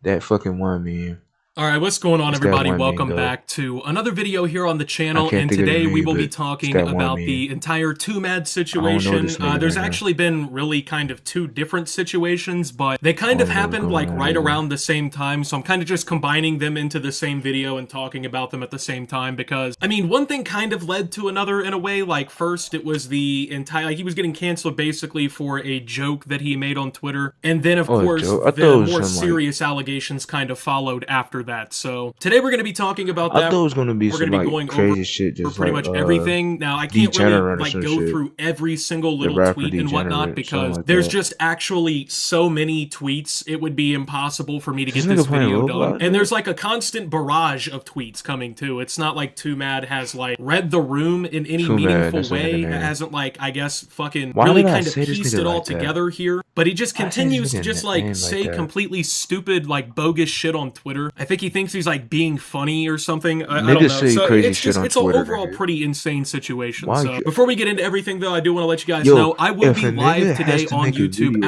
Speaker 1: That fucking one meme.
Speaker 16: Alright, what's going on, everybody? Welcome back to another video here on the channel, and today we will be talking about the entire Too Mad situation. There's actually been really kind of two different situations, but they kind of happened like right around the same time, so I'm kind of just combining them into the same video and talking about them at the same time, because, I mean, one thing kind of led to another in a way. Like, first, it was the entire, like, he was getting canceled basically for a joke that he made on Twitter, and then, of course, the more serious allegations kind of followed after that. So today we're going to be talking about that.
Speaker 1: I thought it was going to be some like
Speaker 16: going
Speaker 1: crazy
Speaker 16: over
Speaker 1: shit, just
Speaker 16: pretty
Speaker 1: like,
Speaker 16: much everything. Now I can't really like go through every single little tweet and whatnot, because there's just actually so many tweets. It would be impossible for me to get this video done. And there's like a constant barrage of tweets coming too. It's not like Too Mad has like read the room in any meaningful way. It hasn't like, I guess, fucking really kind of pieced it all together here. But he just continues to just like say completely stupid, like bogus shit on Twitter. I think he thinks he's like being funny or something. I don't know. So it's an overall pretty insane situation. So before we get into everything though, I do want to let you guys know I will be live today on YouTube.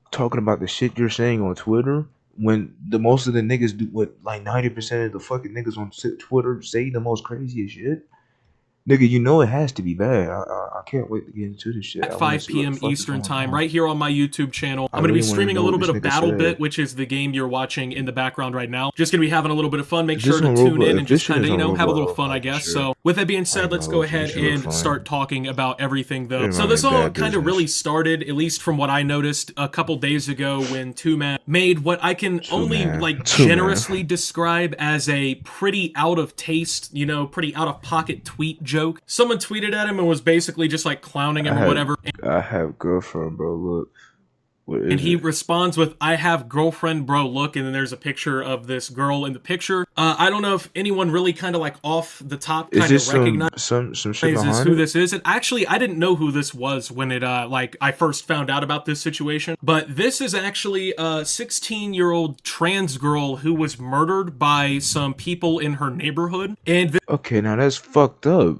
Speaker 1: Talking about the shit you're saying on Twitter, when most of the niggas do what, like 90% of the fucking niggas on Twitter say the most craziest shit. Nigga, you know it has to be bad. I can't wait to get into this shit.
Speaker 16: At 5 p.m. Eastern time, right here on my YouTube channel. I'm going to be streaming a little bit of Battle Bit, which is the game you're watching in the background right now. Just going to be having a little bit of fun. Make sure to tune in and just kind of, you know, have a little fun, I guess. So with that being said, let's go ahead and start talking about everything, though. So this all kind of really started, at least from what I noticed, a couple days ago when 2Man made what I can only, like, generously describe as a pretty out of taste, you know, pretty out of pocket tweet joke. Someone tweeted at him and was basically just like clowning him or whatever.
Speaker 1: I have girlfriend, bro. Look.
Speaker 16: And he responds with, I have girlfriend, bro, look, and then there's a picture of this girl in the picture. I don't know if anyone really kind of like off the top kind of recognizes
Speaker 1: some shit behind
Speaker 16: who this is. And actually, I didn't know who this was when it, like, I first found out about this situation. But this is actually a 16-year-old trans girl who was murdered by some people in her neighborhood. And
Speaker 1: okay, now that's fucked up.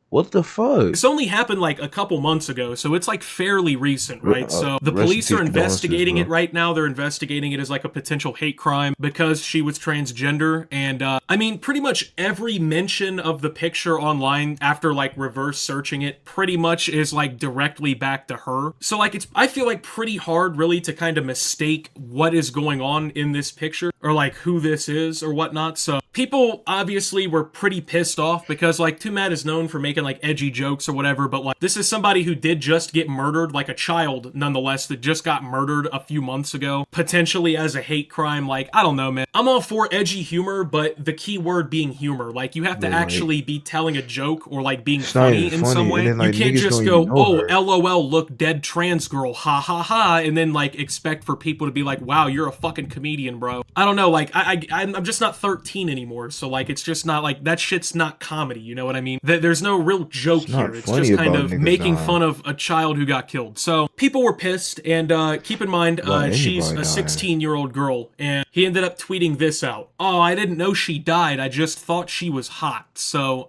Speaker 1: What the fuck?
Speaker 16: This only happened like a couple months ago, so it's like fairly recent, right? So the police are investigating it right now. They're investigating it as like a potential hate crime because she was transgender. And I mean, pretty much every mention of the picture online after like reverse searching it pretty much is like directly back to her. So like I feel like pretty hard really to kind of mistake what is going on in this picture or like who this is or whatnot. So people obviously were pretty pissed off because like 2Man is known for making like edgy jokes or whatever, but like this is somebody who did just get murdered, like a child nonetheless, that just got murdered a few months ago, potentially as a hate crime. Like, I don't know, man. I'm all for edgy humor, but the key word being humor. Like, you have to actually be telling a joke or like being funny in some way. Then, like, you can't just go, oh, LOL, look, dead trans girl, ha ha ha, and then like expect for people to be like, wow, you're a fucking comedian, bro. I don't know, like I'm just not 13 anymore, so like it's just not like that shit's not comedy, you know what I mean? There's no real joke here. It's just kind of making fun of a child who got killed. So people were pissed, and keep in mind, she's a 16-year-old girl, and he ended up tweeting this out. Oh, I didn't know she died. I just thought she was hot. So,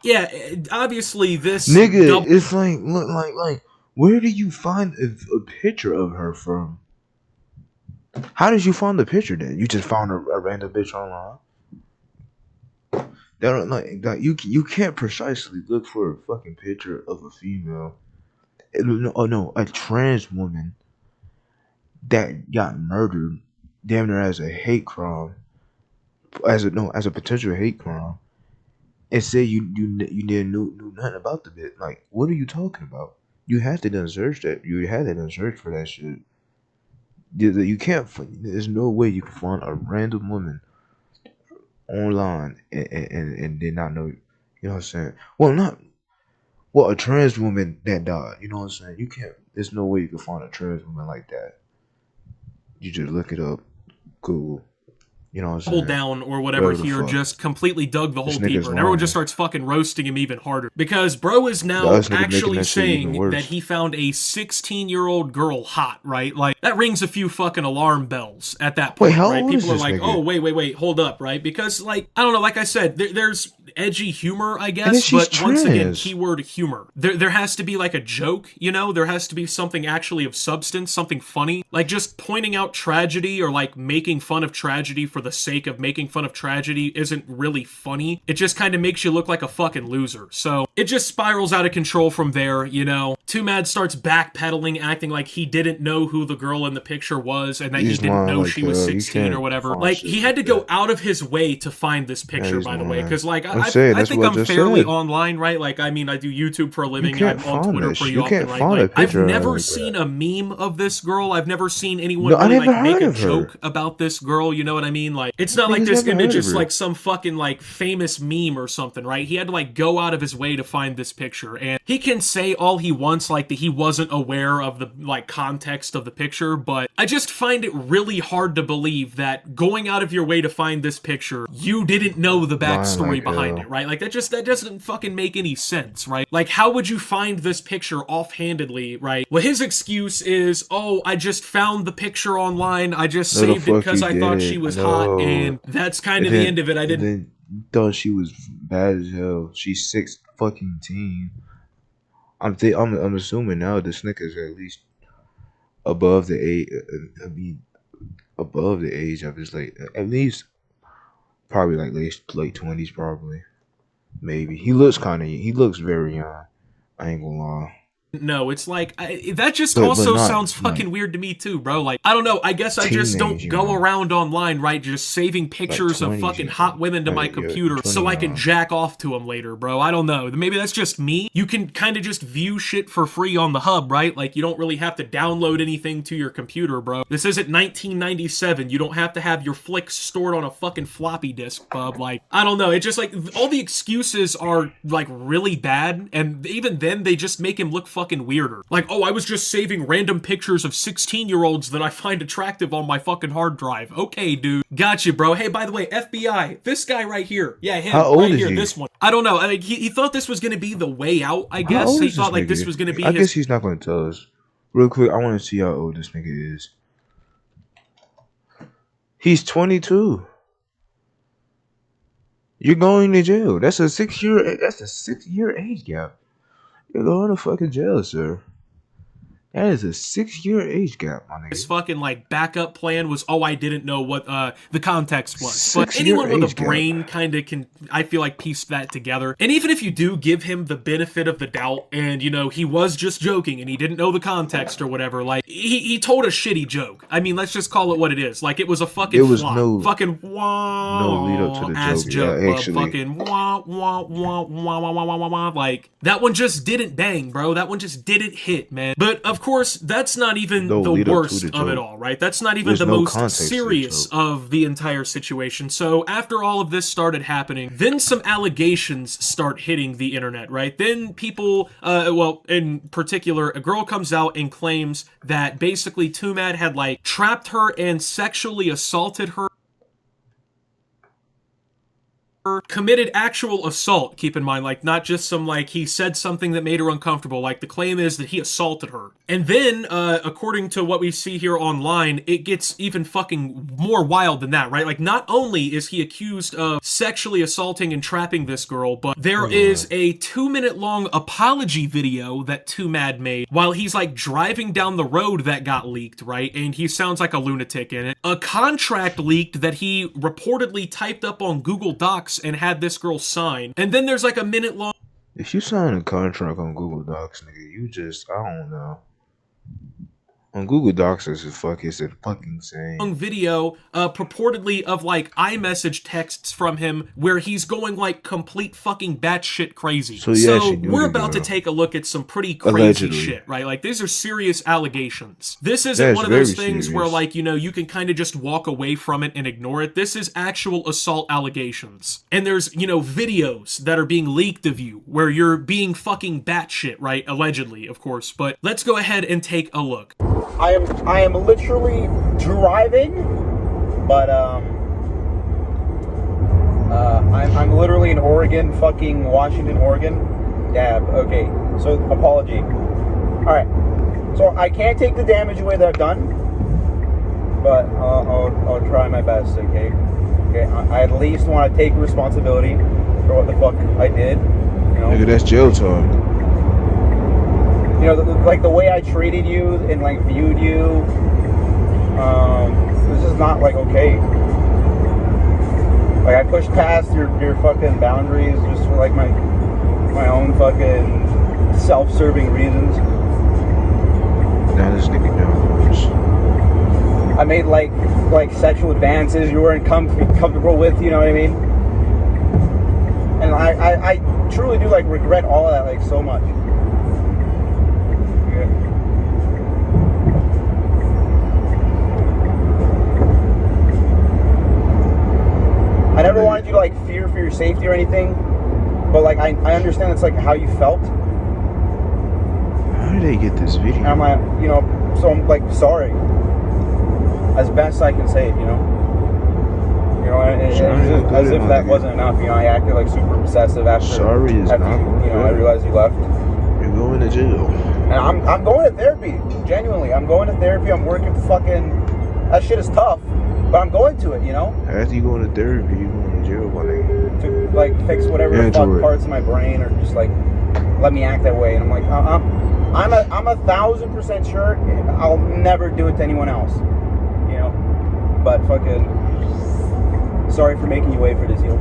Speaker 16: yeah, obviously this
Speaker 1: nigga, it's like, look, like, where do you find a picture of her from? How did you find the picture then? You just found a random bitch online? They don't like you can't precisely look for a fucking picture of a female. A trans woman that got murdered, damn near as a hate crime, as a potential hate crime, and say you didn't knew nothing about the bit. Like, what are you talking about? You had to done search that. You had to done search for that shit. You can't. There's no way you can find a random woman online and did not know. You know what I'm saying? Well, a trans woman that died. You know what I'm saying? You can't. There's no way you can find a trans woman like that. You just look it up, Google. You know what I'm saying?
Speaker 16: Hold down or whatever here just completely dug the whole paper, and everyone just starts fucking roasting him even harder because bro is now actually saying that he found a 16-year-old girl hot, right? Like, that rings a few fucking alarm bells at that point, right? People are like, oh, wait, hold up, right? Because, like, I don't know, like I said, there's edgy humor, I guess, but once again, keyword humor. There has to be like a joke, you know? There has to be something actually of substance, something funny. Like, just pointing out tragedy or like making fun of tragedy for the sake of making fun of tragedy isn't really funny. It just kind of makes you look like a fucking loser. So it just spirals out of control from there, you know? 2Man starts backpedaling, acting like he didn't know who the girl in the picture was and that he didn't know she was 16 or whatever. Like, he had to go out of his way to find this picture, by the way, because like I think I'm fairly online, right? Like, I mean, I do YouTube for a living. I'm on Twitter pretty often, right? Like, I've never seen a meme of this girl. I've never seen anyone really like make a joke about this girl. You know what I mean? Like, it's not like this image is like some fucking like famous meme or something, right? He had to like go out of his way to find this picture, and he can say all he wants, like that he wasn't aware of the like context of the picture, but I just find it really hard to believe that going out of your way to find this picture, you didn't know the backstory behind it, right? Like, that doesn't fucking make any sense, right? Like, how would you find this picture offhandedly, right? Well, his excuse is, oh, I just found the picture online. I just saved it because I thought she was hot, and that's kind of the end of it. I didn't
Speaker 1: thought she was bad as hell. She's 16. I'm assuming now this nigga's at least above the age. I mean, above the age of his at least probably like late 20s probably. Maybe he looks very young. I ain't gonna lie.
Speaker 16: No, it's like that just also sounds fucking weird to me too, bro. Like, I don't know. I guess I just don't go around online, right, just saving pictures of fucking hot women to my computer so I can jack off to them later, bro. I don't know. Maybe that's just me. You can kind of just view shit for free on the hub, right? Like, you don't really have to download anything to your computer, bro. This isn't 1997. You don't have to have your flicks stored on a fucking floppy disk, bub. Like, I don't know. It's just like all the excuses are like really bad, and even then they just make him look fucking weirder. Like, oh, I was just saving random pictures of 16-year-olds that I find attractive on my fucking hard drive. Okay, dude. Gotcha, bro. Hey, by the way, FBI, this guy right here. Yeah, him.
Speaker 1: How old
Speaker 16: right
Speaker 1: is
Speaker 16: here,
Speaker 1: he?
Speaker 16: this one. I don't know. I mean, he thought this was going to be the way out, I guess. He thought like this was going to be
Speaker 1: I guess he's not going to tell us. Real quick, I want to see how old this nigga is. He's 22. You're going to jail. That's a 6-year age gap. You're going to fucking jail, sir. That is a 6-year age gap, my nigga.
Speaker 16: His fucking like backup plan was, oh, I didn't know what the context was. But anyone with a brain kind of can, I feel like, piece that together. And even if you do give him the benefit of the doubt, and you know he was just joking and he didn't know the context or whatever, like he told a shitty joke. I mean, let's just call it what it is. Like, it was a fucking flop.
Speaker 1: no
Speaker 16: lead
Speaker 1: up to the
Speaker 16: ass
Speaker 1: joke.
Speaker 16: Yeah, actually, fucking like that one just didn't bang, bro. That one just didn't hit, man. But of course, that's not even the worst of it all, right? That's not even the most serious of the entire situation. So after all of this started happening, then some allegations start hitting the internet, right? Then people, well, in particular, a girl comes out and claims that basically Tumad had like trapped her and sexually assaulted her. Committed actual assault, keep in mind, like not just some like he said something that made her uncomfortable. Like, the claim is that he assaulted her. And then according to what we see here online, it gets even fucking more wild than that, right? Like, not only is he accused of sexually assaulting and trapping this girl, but there is a 2-minute long apology video that Tumad made while he's like driving down the road that got leaked, right? And he sounds like a lunatic in it. A contract leaked that he reportedly typed up on Google Docs and had this girl sign. And then there's like a minute long.
Speaker 1: If you sign a contract on Google Docs, nigga, you just, I don't know. On Google Docs, it's a fucking same
Speaker 16: video, purportedly of like iMessage texts from him where he's going like complete fucking batshit crazy. So we're about to take a look at some pretty crazy shit, right? Like, these are serious allegations. This isn't one of those things where like, you know, you can kind of just walk away from it and ignore it. This is actual assault allegations. And there's, you know, videos that are being leaked of you where you're being fucking batshit, right? Allegedly, of course. But let's go ahead and take a look.
Speaker 17: I am literally driving, but I'm literally in Oregon, fucking Washington, Oregon. Dab. Okay. So apology. All right. So I can't take the damage away that I've done, but I'll try my best. Okay. Okay. I at least want to take responsibility for what the fuck I did. You know.
Speaker 1: Nigga, that's jail time.
Speaker 17: You know, like the way I treated you and like viewed you, this is not like okay. Like, I pushed past your fucking boundaries just for like my own fucking self-serving reasons.
Speaker 1: Now this nigga knows.
Speaker 17: I made like sexual advances you weren't comfortable with, you know what I mean? And I truly do like regret all of that like so much. I never wanted you to like fear for your safety or anything, but like I understand it's like how you felt.
Speaker 1: How did they get this video?
Speaker 17: And I'm like, you know, so I'm like sorry, as best I can say it, you know. You know, as if that wasn't enough, you know. I acted like super obsessive after.
Speaker 1: Sorry is not.
Speaker 17: You know, I realized you left.
Speaker 1: You're going to jail.
Speaker 17: And I'm going to therapy. Genuinely, I'm going to therapy. I'm working fucking. That shit is tough. But I'm going to it, you know?
Speaker 1: After you go to therapy, you going to jail, my nigga.
Speaker 17: To, like, fix whatever the fuck parts of my brain or just, like, let me act that way. And I'm like, I'm 1,000% sure I'll never do it to anyone else. You know? But fucking, sorry for making you wait for this, you.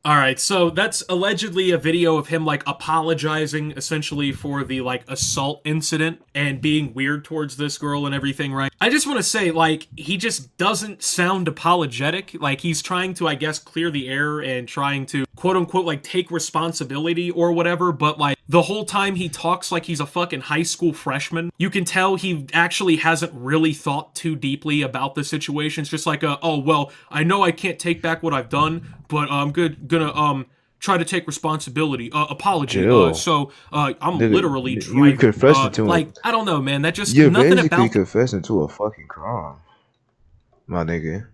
Speaker 16: Alright, so that's allegedly a video of him, like, apologizing, essentially, for the, like, assault incident and being weird towards this girl and everything, right? I just want to say, like, he just doesn't sound apologetic. Like, he's trying to, I guess, clear the air and trying to, quote-unquote, like, take responsibility or whatever, but, like, the whole time he talks like he's a fucking high school freshman. You can tell he actually hasn't really thought too deeply about the situation. It's just like, oh, well, I know I can't take back what I've done, but I'm gonna try to take responsibility. Apology. I'm literally driving.
Speaker 1: You confessing to
Speaker 16: like, I don't know, man. That just
Speaker 1: you're
Speaker 16: nothing
Speaker 1: basically
Speaker 16: about
Speaker 1: confessing to a fucking crime, my nigga.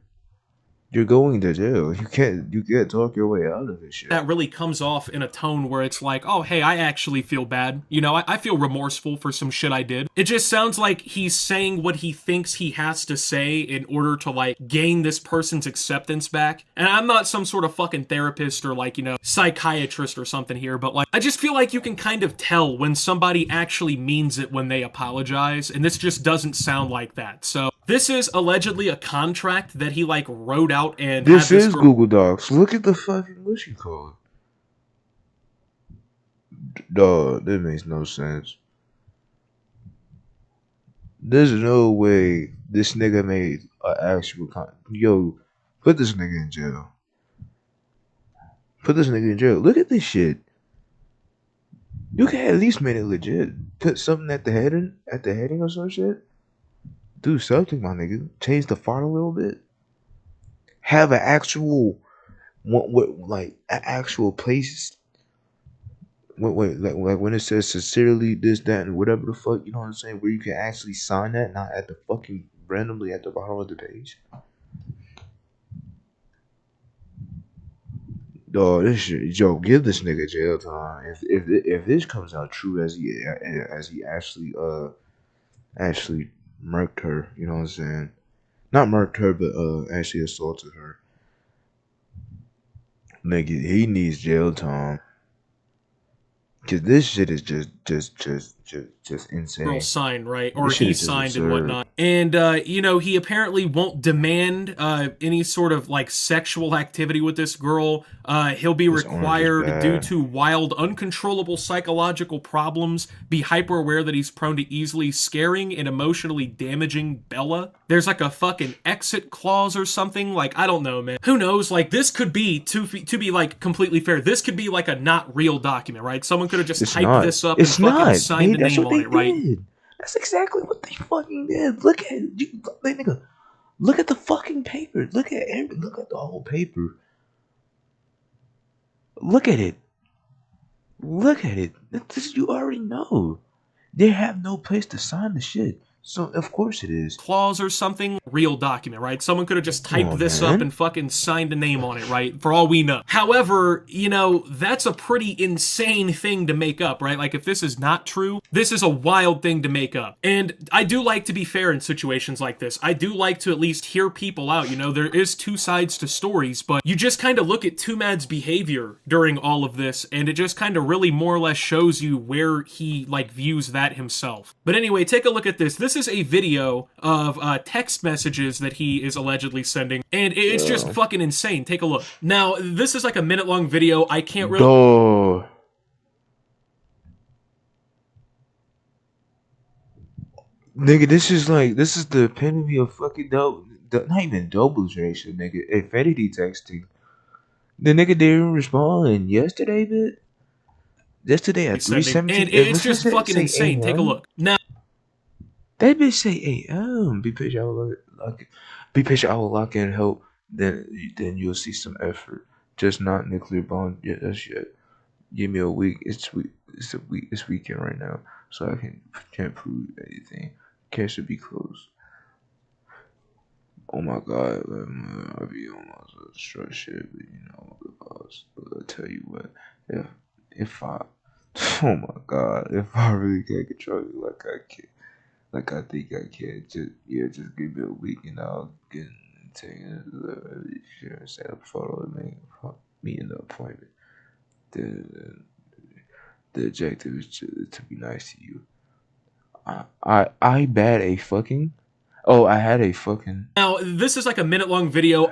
Speaker 1: You're going to jail. You can't talk your way out of this shit.
Speaker 16: that really comes off in a tone where it's like, oh, hey, I actually feel bad. You know, I feel remorseful for some shit I did. It just sounds like he's saying what he thinks he has to say in order to, like, gain this person's acceptance back. And I'm not some sort of fucking therapist or, like, you know, psychiatrist or something here, but, like, I just feel like you can kind of tell when somebody actually means it when they apologize, and this just doesn't sound like that. So this is allegedly a contract that he, like, wrote out and
Speaker 1: this is Google Docs. Look at the fucking what you call it. Dog, that makes no sense. There's no way this nigga made an actual yo, put this nigga in jail. Put this nigga in jail. Look at this shit. You can at least make it legit. Put something at the heading or some shit. Do something, my nigga. Change the font a little bit. Have an actual, like an actual place. Like when it says sincerely this, that, and whatever the fuck, you know what I'm saying? Where you can actually sign that, not at the fucking randomly at the bottom of the page. Dog, this shit, yo, give this nigga jail time. If this comes out true as he actually murked her, you know what I'm saying? Not murked her, but actually assaulted her. Nigga, he needs jail time. Cause this shit is just insane.
Speaker 16: Girl signed, right? Or he signed and whatnot. And, you know, he apparently won't demand any sort of, like, sexual activity with this girl. He'll be required, due to wild, uncontrollable psychological problems, be hyper-aware that he's prone to easily scaring and emotionally damaging Bella. There's, like, a fucking exit clause or something. Like, I don't know, man. Who knows? Like, this could be, to be, like, completely fair, this could be, like, a not real document, right? Someone could have just typed this up and fucking signed the name on it, right?
Speaker 1: That's exactly what they fucking did. Look at it. Nigga, look at the fucking paper. Look at the whole paper. Look at it. Look at it. This you already know. They have no place to sign the shit. So, of course it is.
Speaker 16: Clause or something. Real document, right? Someone could have just typed this up and fucking signed a name on it, right? For all we know. However, you know, that's a pretty insane thing to make up, right? Like, if this is not true, this is a wild thing to make up. And I do like to be fair in situations like this. I do like to at least hear people out, you know? There is two sides to stories, but you just kind of look at Tumad's behavior during all of this, and it just kind of really more or less shows you where he, like, views that himself. But anyway, take a look at this. This is a video of text messages that he is allegedly sending, and it's just fucking insane. Take a look. Now, this is like a minute-long video. I can't really...
Speaker 1: Nigga, this is the epitome of fucking double, not even double generation, nigga. Infinity texting. The nigga didn't respond yesterday, bit. Yesterday at 3:17.
Speaker 16: And it's just fucking insane. Take a look. Now,
Speaker 1: that bitch say AM. Be patient, I will lock in help. Then you'll see some effort. Just not nuclear bomb yet. That's yet. Give me a week. It's weekend right now, so I can't prove anything. Case should be closed. Oh my god, I be on my short shit, but you know the boss. But I'll tell you what, if I, oh my god, if I really can't control you like I can. Like I think I can, just give me a week and I'll get taken to set up a photo and me in the appointment. The objective is to be nice to you. I had a fucking.
Speaker 16: Now, this is like a minute-long video.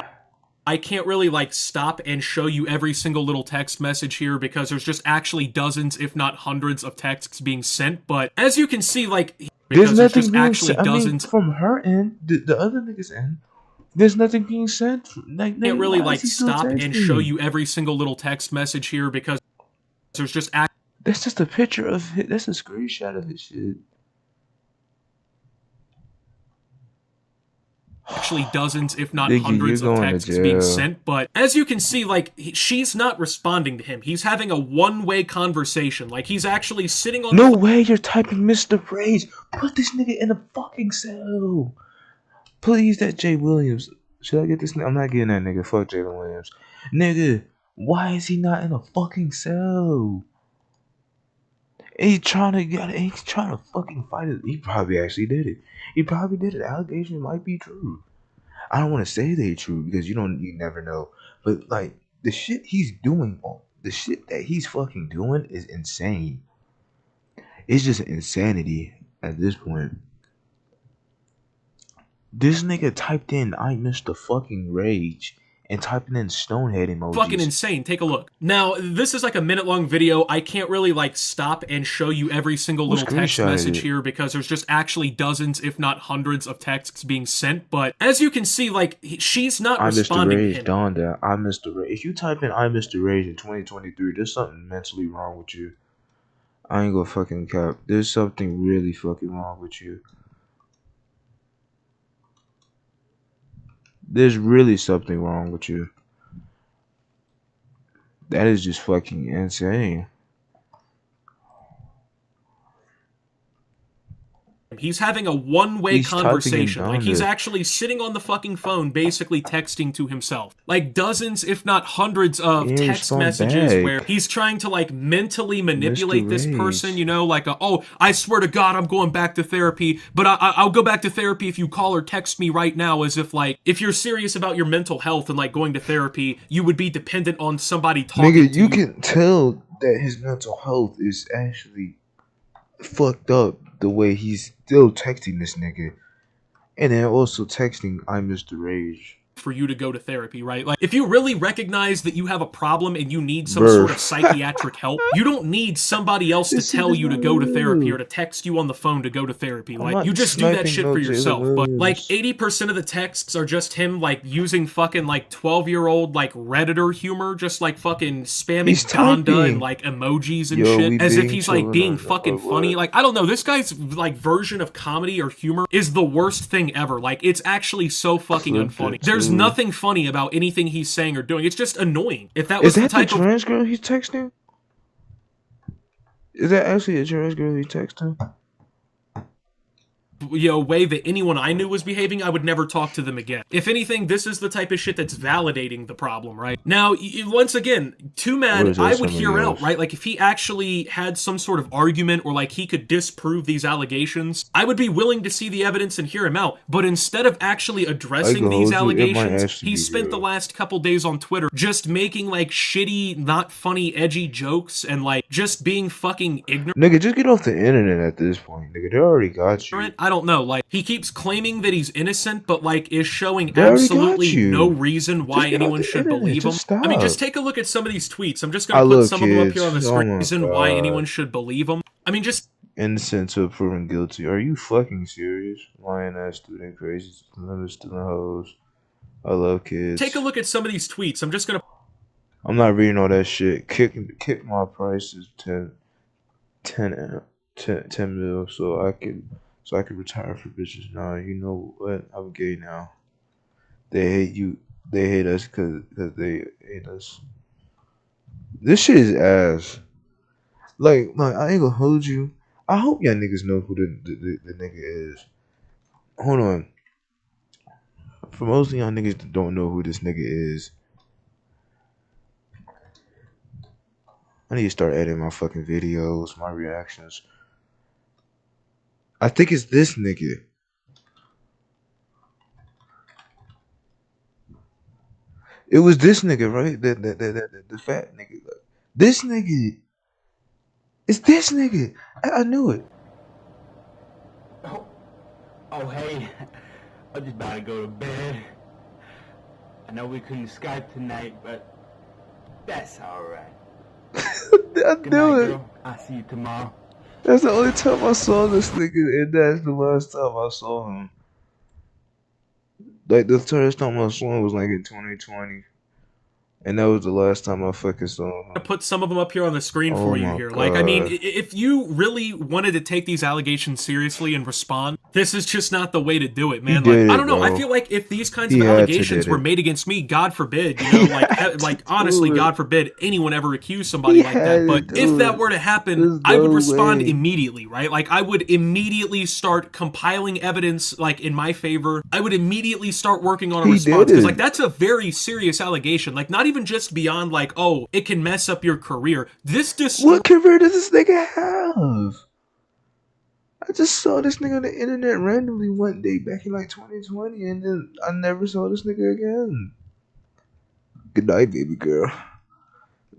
Speaker 16: I can't really like stop and show you every single little text message here because there's just actually dozens, if not hundreds of texts being sent. But as you can see, like, because there's just actually dozens
Speaker 1: from her end, the other nigga's end. There's nothing being sent. Like,
Speaker 16: can't really like stop and show you every single little text message here because there's just
Speaker 1: that's just a picture of it. That's a screenshot of his shit.
Speaker 16: Actually dozens, if not hundreds of texts being sent. But as you can see, like, she's not responding to him. He's having a one-way conversation. Like, he's actually sitting on
Speaker 1: No way you're typing Mr. Rage. Put this nigga in a fucking cell. Please, that Jay Williams. Should I get this? I'm not getting that nigga. Fuck Jalen Williams. Nigga, why is he not in a fucking cell? He's trying to fucking fight it. He probably actually did it. He probably did it. The allegation might be true. I don't want to say they true because you never know. But like the shit he's doing, the shit that he's fucking doing is insane. It's just insanity at this point. This nigga typed in "I'm Mr. Fucking Rage" and typing in stonehead emojis.
Speaker 16: Fucking insane. Take a look. Now, this is like a minute-long video. I can't really like stop and show you every single little text message here because there's just actually dozens, if not hundreds of texts being sent. But as you can see, like, she's not responding to him.
Speaker 1: Donda, I'm Mr. Rage. If you type in "I'm Mr. Rage" in 2023, there's something mentally wrong with you. I ain't gonna fucking cap. There's something really fucking wrong with you. There's really something wrong with you. That is just fucking insane.
Speaker 16: He's having a one-way conversation. Like, he's actually sitting on the fucking phone, basically texting to himself. Like, dozens, if not hundreds of text messages where he's trying to, like, mentally manipulate this person, you know? Like, oh, I swear to God, I'm going back to therapy, but I'll go back to therapy if you call or text me right now, as if, like, if you're serious about your mental health and, like, going to therapy, you would be dependent on somebody talking to you.
Speaker 1: Nigga, you can tell that his mental health is actually fucked up the way he's still texting this nigga. And then also texting "I'm Mr. Rage."
Speaker 16: For you to go to therapy, right? Like, if you really recognize that you have a problem and you need some sort of psychiatric help, you don't need somebody else to tell you to go to therapy or to text you on the phone to go to therapy. Like, you just do that shit for yourself. But like 80% of the texts are just him like using fucking like 12-year-old like Redditor humor, just like fucking spamming Donda and like emojis and shit as if he's like being fucking funny. Like, I don't know, this guy's like version of comedy or humor is the worst thing ever. Like, it's actually so fucking unfunny. There's nothing funny about anything he's saying or doing. It's just annoying. If that was
Speaker 1: the type of trans girl he's texting? Is that actually a trans girl he's texting?
Speaker 16: Way that anyone I knew was behaving, I would never talk to them again. If anything, this is the type of shit that's validating the problem, right? Now, once again, Too Mad, I would hear out, right? Like, if he actually had some sort of argument or, like, he could disprove these allegations, I would be willing to see the evidence and hear him out. But instead of actually addressing these allegations, he spent the last couple days on Twitter just making, like, shitty, not funny, edgy jokes and, like, just being fucking ignorant.
Speaker 1: Nigga, just get off the internet at this point, nigga. They already got you.
Speaker 16: I don't know, like, he keeps claiming that he's innocent, but, like, is showing absolutely no reason why anyone should believe him. I mean, just take a look at some of these tweets. I'm just gonna put some of them up here on the screen. Reason why anyone should believe him. I mean, just
Speaker 1: innocent to proven guilty. Are you fucking serious? Lying ass student, crazy, stealing hoes. I love kids.
Speaker 16: Take a look at some of these tweets. I'm just gonna.
Speaker 1: I'm not reading all that shit. Kick my price is 10 mil, so I could retire for bitches. Nah, you know what? I'm gay now. They hate you. They hate us because they hate us. This shit is ass. Like I ain't gonna hold you. I hope y'all niggas know who the nigga is. Hold on. For most of y'all niggas that don't know who this nigga is, I need to start editing my fucking videos, my reactions. I think it's this nigga. It was this nigga, right? The fat nigga. This nigga. It's this nigga. I knew it.
Speaker 18: Oh, hey. I'm just about to go to bed. I know we couldn't Skype tonight, but that's alright.
Speaker 1: I knew it.
Speaker 18: Girl. I'll see you tomorrow.
Speaker 1: That's the only time I saw this nigga, and that's the last time I saw him. Like, the first time I saw him was like in 2020. And that was the last time I fucking saw him.
Speaker 16: I put some of them up here on the screen
Speaker 1: Oh
Speaker 16: for you
Speaker 1: my
Speaker 16: here. Like, I mean,
Speaker 1: God.
Speaker 16: if you really wanted to take these allegations seriously and respond, this is just not the way to do it, man.
Speaker 1: He did
Speaker 16: Like, I
Speaker 1: it,
Speaker 16: don't know. I
Speaker 1: bro.
Speaker 16: feel like if these kinds
Speaker 1: He
Speaker 16: of
Speaker 1: had to
Speaker 16: allegations
Speaker 1: did
Speaker 16: were
Speaker 1: it.
Speaker 16: made against me, God forbid, you know, like honestly,
Speaker 1: do it.
Speaker 16: God forbid anyone ever accuse somebody
Speaker 1: He
Speaker 16: like
Speaker 1: had
Speaker 16: that.
Speaker 1: to
Speaker 16: But
Speaker 1: do
Speaker 16: if that
Speaker 1: it.
Speaker 16: were to happen,
Speaker 1: There's
Speaker 16: I would
Speaker 1: no
Speaker 16: respond
Speaker 1: way.
Speaker 16: immediately, right? Like, I would immediately start compiling evidence, like, in my favor. I would immediately start working on a
Speaker 1: He
Speaker 16: response.
Speaker 1: did
Speaker 16: Because,
Speaker 1: it.
Speaker 16: like, that's a very serious allegation. Like, not even just beyond, like, oh, it can mess up your career. This
Speaker 1: What career does this nigga have? I just saw this nigga on the internet randomly one day back in like 2020, and then I never saw this nigga again. Good night, baby girl.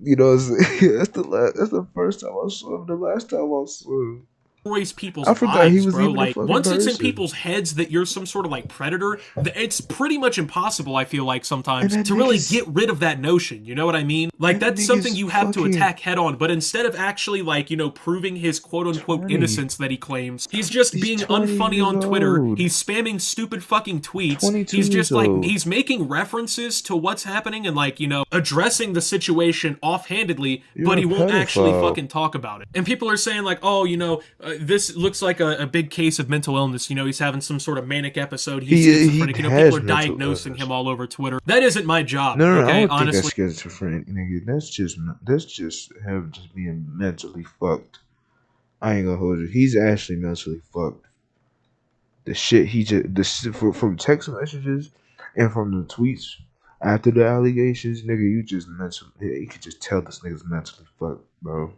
Speaker 1: You know what I'm saying? That's the first time I saw him. The last time I saw him.
Speaker 16: destroys people's
Speaker 1: I forgot
Speaker 16: lives,
Speaker 1: he was
Speaker 16: bro.
Speaker 1: even a
Speaker 16: Like,
Speaker 1: fucking
Speaker 16: once it's in
Speaker 1: person.
Speaker 16: people's heads that you're some sort of like predator, it's pretty much impossible, I feel like, sometimes
Speaker 1: And that
Speaker 16: to really
Speaker 1: nigga's-
Speaker 16: get rid of that notion. You know what I mean? Like,
Speaker 1: And that
Speaker 16: that's something
Speaker 1: nigga's
Speaker 16: you have to
Speaker 1: fucking
Speaker 16: attack head on. But instead of actually, like, you know, proving his quote unquote
Speaker 1: 20.
Speaker 16: innocence that he claims, he's just
Speaker 1: He's
Speaker 16: being
Speaker 1: 20
Speaker 16: unfunny on
Speaker 1: years
Speaker 16: Twitter.
Speaker 1: old.
Speaker 16: He's spamming stupid fucking tweets.
Speaker 1: 22
Speaker 16: He's just
Speaker 1: years
Speaker 16: like,
Speaker 1: old.
Speaker 16: he's making references to what's happening and, like, you know, addressing the situation offhandedly,
Speaker 1: You're
Speaker 16: but
Speaker 1: a
Speaker 16: he won't actually
Speaker 1: pedophile.
Speaker 16: fucking talk about it. And people are saying, like, oh, you know, this looks like a big case of mental illness. You know, he's having some sort of manic episode. He's
Speaker 1: He
Speaker 16: schizophrenic. You know,
Speaker 1: has
Speaker 16: people are
Speaker 1: mental
Speaker 16: diagnosing
Speaker 1: illness.
Speaker 16: him all over Twitter. That isn't my job.
Speaker 1: No,
Speaker 16: okay,
Speaker 1: I don't
Speaker 16: honestly.
Speaker 1: think that's schizophrenic, nigga. That's just him just being mentally fucked. I ain't gonna hold you. He's actually mentally fucked. The shit he just from text messages and from the tweets after the allegations, nigga, you just mentally. You could just tell this nigga's mentally fucked, bro.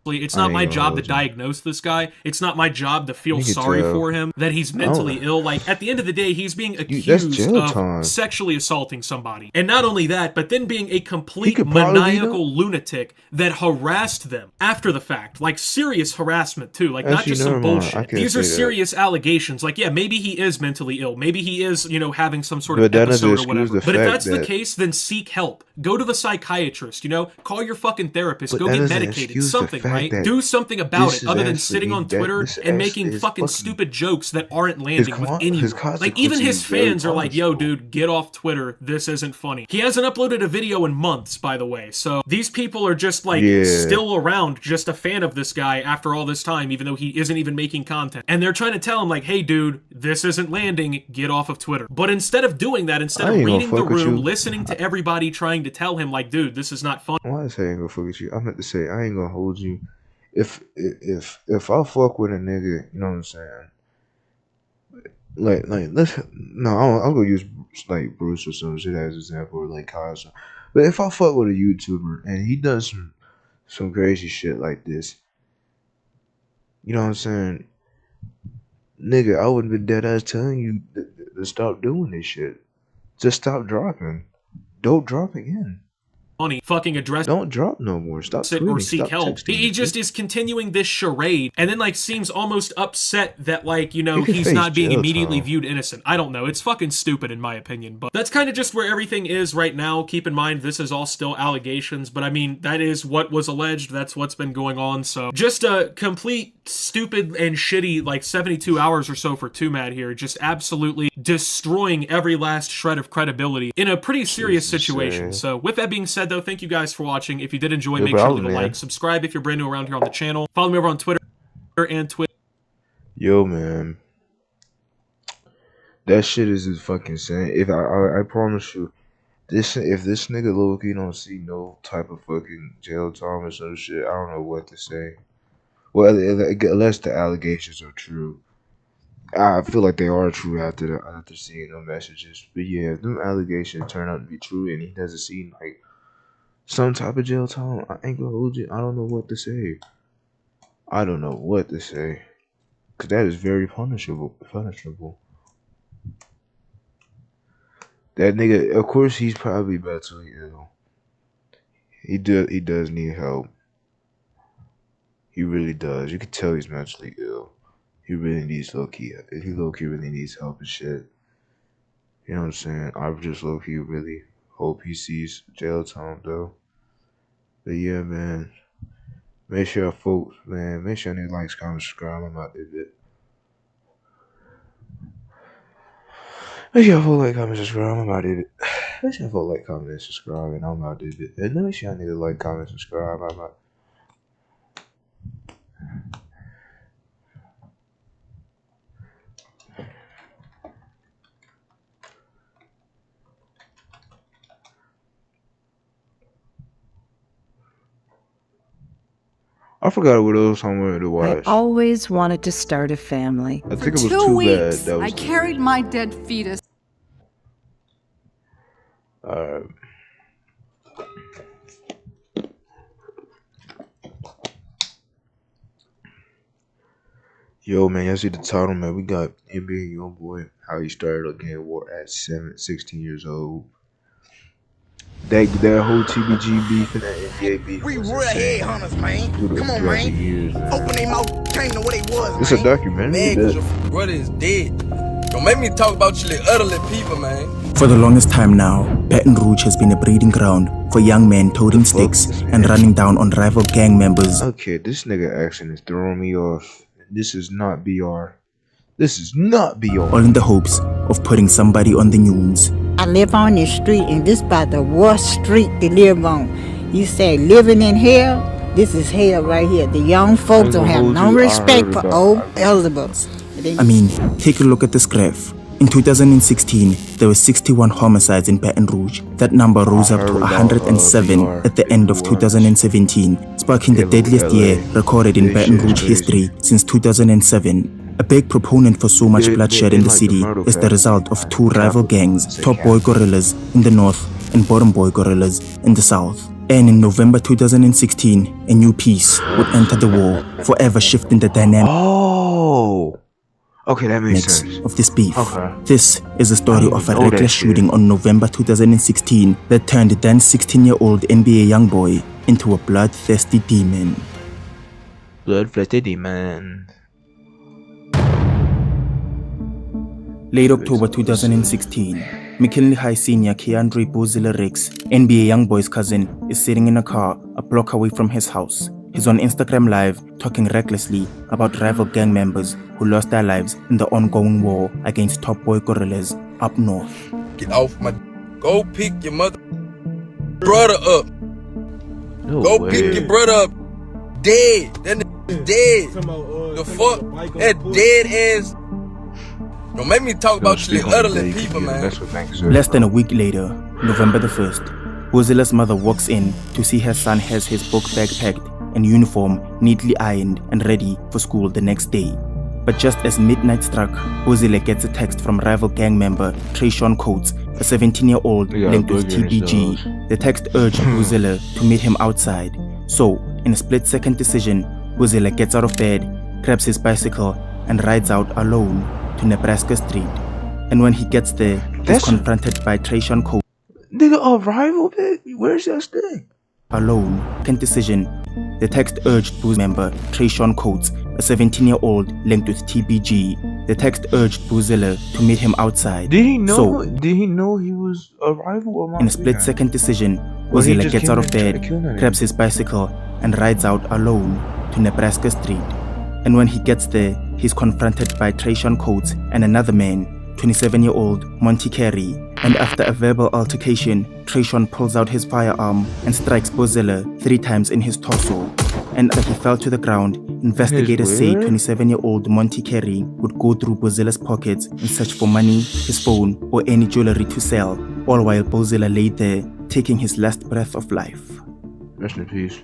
Speaker 16: It's
Speaker 1: I
Speaker 16: not
Speaker 1: ain't
Speaker 16: my
Speaker 1: gonna
Speaker 16: job to
Speaker 1: hold you.
Speaker 16: diagnose this guy. It's not my job to feel
Speaker 1: You can
Speaker 16: sorry
Speaker 1: tell.
Speaker 16: for him that he's mentally ill. Like, at the end of the day, he's being
Speaker 1: that's
Speaker 16: accused
Speaker 1: jail
Speaker 16: of
Speaker 1: time.
Speaker 16: sexually assaulting somebody. And not only that, but then being a complete
Speaker 1: could probably be
Speaker 16: maniacal lunatic that harassed them after the fact. Like, serious harassment, too. Like, not
Speaker 1: Actually,
Speaker 16: just some
Speaker 1: never mind. I
Speaker 16: bullshit.
Speaker 1: can't
Speaker 16: These are
Speaker 1: say that.
Speaker 16: serious allegations. Like, yeah, maybe he is mentally ill. Maybe he is, you know, having some sort of
Speaker 1: But that doesn't
Speaker 16: episode or
Speaker 1: excuse
Speaker 16: whatever.
Speaker 1: the
Speaker 16: But if
Speaker 1: fact
Speaker 16: that's the
Speaker 1: that-
Speaker 16: case, then seek help. Go to the psychiatrist, you know? Call your fucking therapist.
Speaker 1: But
Speaker 16: Go
Speaker 1: that
Speaker 16: get
Speaker 1: doesn't
Speaker 16: medicated.
Speaker 1: excuse the
Speaker 16: Something,
Speaker 1: fact
Speaker 16: right?
Speaker 1: that
Speaker 16: Do something about
Speaker 1: this
Speaker 16: it
Speaker 1: is
Speaker 16: other than
Speaker 1: actually-
Speaker 16: sitting on
Speaker 1: that-
Speaker 16: Twitter
Speaker 1: this
Speaker 16: and making
Speaker 1: actually is
Speaker 16: fucking
Speaker 1: fucking-
Speaker 16: stupid jokes that aren't landing with anyone.
Speaker 1: his
Speaker 16: Like, even his
Speaker 1: consequences is very
Speaker 16: fans are like, yo, dude, get off Twitter. This isn't funny. He hasn't uploaded a video in months, by the way. So these people are just like
Speaker 1: Yeah.
Speaker 16: still around, just a fan of this guy after all this time, even though he isn't even making content. And they're trying to tell him like, hey, dude, this isn't landing. Get off of Twitter. But instead of doing that, instead
Speaker 1: I
Speaker 16: of
Speaker 1: ain't gonna
Speaker 16: reading the
Speaker 1: fuck with
Speaker 16: room,
Speaker 1: you.
Speaker 16: listening to everybody trying to tell him like, dude, this is not fun.
Speaker 1: Why is I ain't gonna fuck with you? I meant to say I ain't gonna hold you. If I fuck with a nigga, you know what I'm saying? Like let's I'm gonna use like Bruce or some shit as an example, or like Kyle. But if I fuck with a YouTuber and he does some crazy shit like this, you know what I'm saying? Nigga, I wouldn't be dead ass telling you to stop doing this shit. Just stop dropping. Don't drop again.
Speaker 16: Funny fucking address.
Speaker 1: Don't drop no more. Stop
Speaker 16: It or
Speaker 1: tweeting.
Speaker 16: seek
Speaker 1: Stop
Speaker 16: help.
Speaker 1: texting
Speaker 16: He
Speaker 1: me.
Speaker 16: just is continuing this charade and then like seems almost upset that like, you know,
Speaker 1: He could
Speaker 16: he's
Speaker 1: face
Speaker 16: not being
Speaker 1: jail
Speaker 16: immediately
Speaker 1: time.
Speaker 16: viewed innocent. I don't know. It's fucking stupid in my opinion, but that's kind of just where everything is right now. Keep in mind this is all still allegations, but I mean that is what was alleged. That's what's been going on. So just a complete stupid and shitty like 72 hours or so for Too Mad here, just absolutely destroying every last shred of credibility in a pretty serious situation. So with that being said though, thank you guys for watching. If you did enjoy,
Speaker 1: No
Speaker 16: make sure to
Speaker 1: problem,
Speaker 16: leave a
Speaker 1: man.
Speaker 16: like, subscribe if you're brand new around here on the channel, follow me over on Twitter and Twitch.
Speaker 1: Yo, man, that shit is just fucking insane. If I promise you, if this nigga low-key don't see no type of fucking jail time or some shit, I don't know what to say. Well, unless the allegations are true. I feel like they are true after seeing the messages. But yeah, if them allegations turn out to be true and he doesn't see like some type of jail time, I ain't gonna hold you. I don't know what to say. I don't know what to say. Cause that is very punishable. That nigga, of course, he's probably mentally ill. He does need help. He really does. You can tell he's mentally ill. He really needs low-key really needs help and shit. You know what I'm saying? I just low-key really hope he sees jail time, though. But yeah, man. Make sure folks, man, make sure you like, comment, subscribe. I'm out there, bit. Make sure folks like, comment, subscribe. I'm out there, bit. Make sure folks like, comment, subscribe, and I'm out there, bit. And make sure I need to like, comment, subscribe. I'm out. I forgot what else I wanted to watch.
Speaker 2: I always wanted to start a family.
Speaker 1: I think it was
Speaker 3: For 2
Speaker 1: too
Speaker 3: weeks,
Speaker 1: bad. That was
Speaker 3: I carried my dead fetus.
Speaker 1: Alright. Yo, man, y'all see the title, man? We got NBA YoungBoy, how he started a gang war at 16 years old. That whole TBG beef and that NBA beef.
Speaker 6: We real headhunters, man. Come on, man.
Speaker 1: Years,
Speaker 6: Open their mouth, came to what they was,
Speaker 1: it's a documentary.
Speaker 19: Man, cause your brother is dead. Don't make me talk about you like other people, man.
Speaker 20: For the longest time now, Baton Rouge has been a breeding ground for young men toting sticks and running down on rival gang members.
Speaker 1: Okay, this nigga accent is throwing me off. This is not BR. This is not BR.
Speaker 20: All in the hopes of putting somebody on the news.
Speaker 21: I live on this street, and this about the worst street to live on. You say living in hell, this is hell right here. The young folks don't have no respect for old elders.
Speaker 20: I mean, take a look at this graph. In 2016, there were 61 homicides in Baton Rouge. That number rose up to 107 at the end of 2017, sparking the deadliest year recorded in Baton Rouge history since 2007. A big proponent for so much bloodshed in the city is the result of two rival gangs, Top Boy Gorillas in the north and Bottom Boy Gorillas in the south. And in November 2016, a new piece would enter the war, forever shifting the dynamic.
Speaker 1: Oh! Okay, that makes sense.
Speaker 20: Of this beef.
Speaker 1: Okay.
Speaker 20: This is the story of a reckless shooting on November 2016 that turned the then 16-year-old NBA YoungBoy into a bloodthirsty demon.
Speaker 1: Bloodthirsty demon.
Speaker 20: Late October 2016, McKinley High senior Keandre Bozilla Ricks, NBA YoungBoy's cousin, is sitting in a car a block away from his house. He's on Instagram Live talking recklessly about rival gang members who lost their lives in the ongoing war against Top Boy Gorillas up north.
Speaker 19: Get off my... Go pick your mother... brother up. Go pick your brother up. Dead. That nigga dead. The fuck? That dead ass... Don't make me talk about you like other people, man.
Speaker 20: Less than a week later, November the 1st, Bozilla's mother walks in to see her son has his book bag packed and uniform neatly ironed and ready for school the next day. But just as midnight struck, Bozilla gets a text from rival gang member Trayshawn Coates, a 17-year-old linked with TBG. The text urged Bozilla to meet him outside. So, in a split-second decision, Bozilla gets out of bed, grabs his bicycle, and rides out alone to Nebraska Street. And when he gets there, he's confronted by Trayshawn Coates.
Speaker 1: Nigga, a rival, bitch? Where's your stick?
Speaker 20: Alone. Second decision. The text urged Booz member Trayshawn Coates, a 17-year-old linked with TBG. The text urged Bozilla to meet him outside.
Speaker 1: Did he know? Did he know he was a rival or not?
Speaker 20: In a split-second decision, Bozilla gets out of bed, grabs his bicycle, and rides out alone to Nebraska Street. And when he gets there, he's confronted by Trayshawn Coates and another man, 27-year-old Monty Carey. And after a verbal altercation, Trayshawn pulls out his firearm and strikes Bozilla 3 times in his torso. And after he fell to the ground, investigators say 27-year-old Monty Carey would go through Bozilla's pockets and search for money, his phone, or any jewelry to sell, all while Bozilla lay there, taking his last breath of life.
Speaker 1: Rest in peace.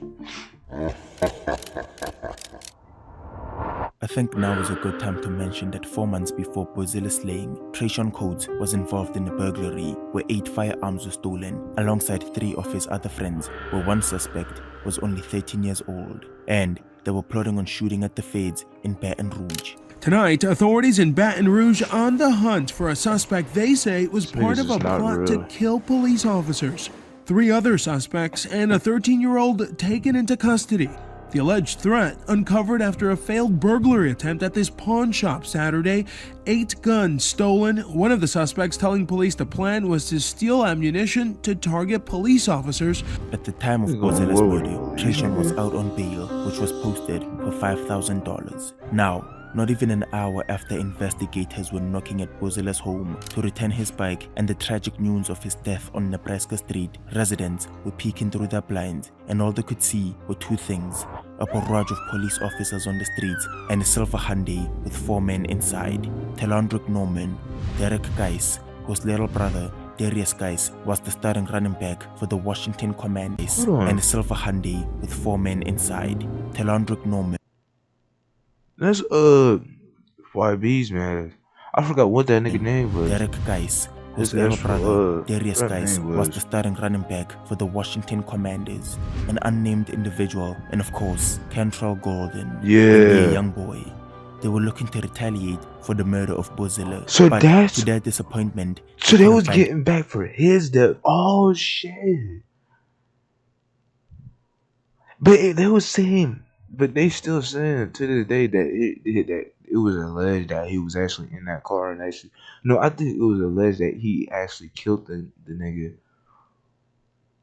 Speaker 20: I think now is a good time to mention that 4 months before Bozilla's slaying, Trayshawn Coates was involved in a burglary where 8 firearms were stolen, alongside 3 of his other friends, where one suspect was only 13 years old, and they were plotting on shooting at the feds in Baton Rouge.
Speaker 22: Tonight, authorities in Baton Rouge are on the hunt for a suspect they say was part of a plot to kill police officers. 3 other suspects and a 13-year-old taken into custody. The alleged threat uncovered after a failed burglary attempt at this pawn shop Saturday. 8 guns stolen. One of the suspects telling police the plan was to steal ammunition to target police officers.
Speaker 20: At the time of Bozilla's murder, Trayshawn was out on bail, which was posted for $5,000. Now, not even an hour after investigators were knocking at Bozilla's home to return his bike and the tragic news of his death on Nebraska Street, residents were peeking through their blinds and all they could see were 2 things: a barrage of police officers on the streets and a silver Hyundai with 4 men inside. Telondrick Norman, Derek Geis, whose little brother Darius Geis was the starting running back for the Washington Commanders, and a silver Hyundai with 4 men inside. Telondrick Norman.
Speaker 1: That's YB's man. I forgot what that nigga name was.
Speaker 20: Derek Geis, whose little brother Darius Geis was the starting running back for the Washington Commanders, an unnamed individual, and of course Cantrell Golden, a young boy. They were looking to retaliate for the murder of Bozilla.
Speaker 1: So
Speaker 20: but
Speaker 1: that's
Speaker 20: to their disappointment.
Speaker 1: So they was getting back for his death. Oh shit! But they was saying. But they still saying to this day that it was alleged that he was actually in that car and actually I think it was alleged that he actually killed the nigga,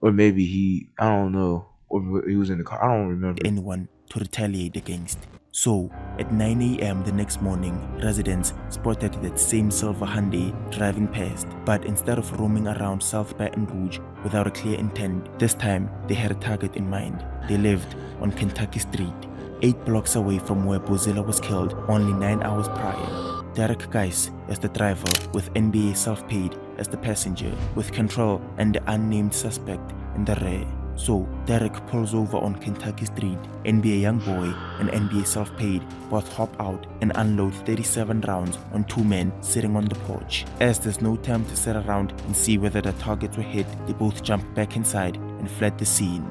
Speaker 1: or maybe I don't know, or he was in the car. I don't remember.
Speaker 20: Anyone to retaliate against. So at 9 a.m. the next morning, residents spotted that same silver Hyundai driving past, but instead of roaming around South Baton Rouge without a clear intent, this time they had a target in mind. They lived on Kentucky Street, 8 blocks away from where Bozilla was killed only 9 hours prior. Derek Geis as the driver, with NBA Self-Paid as the passenger, with Control and the unnamed suspect in the rear. So Derek pulls over on Kentucky Street. NBA Youngboy and NBA Self-Paid both hop out and unload 37 rounds on 2 men sitting on the porch. As there's no time to sit around and see whether the targets were hit, they both jumped back inside and fled the scene,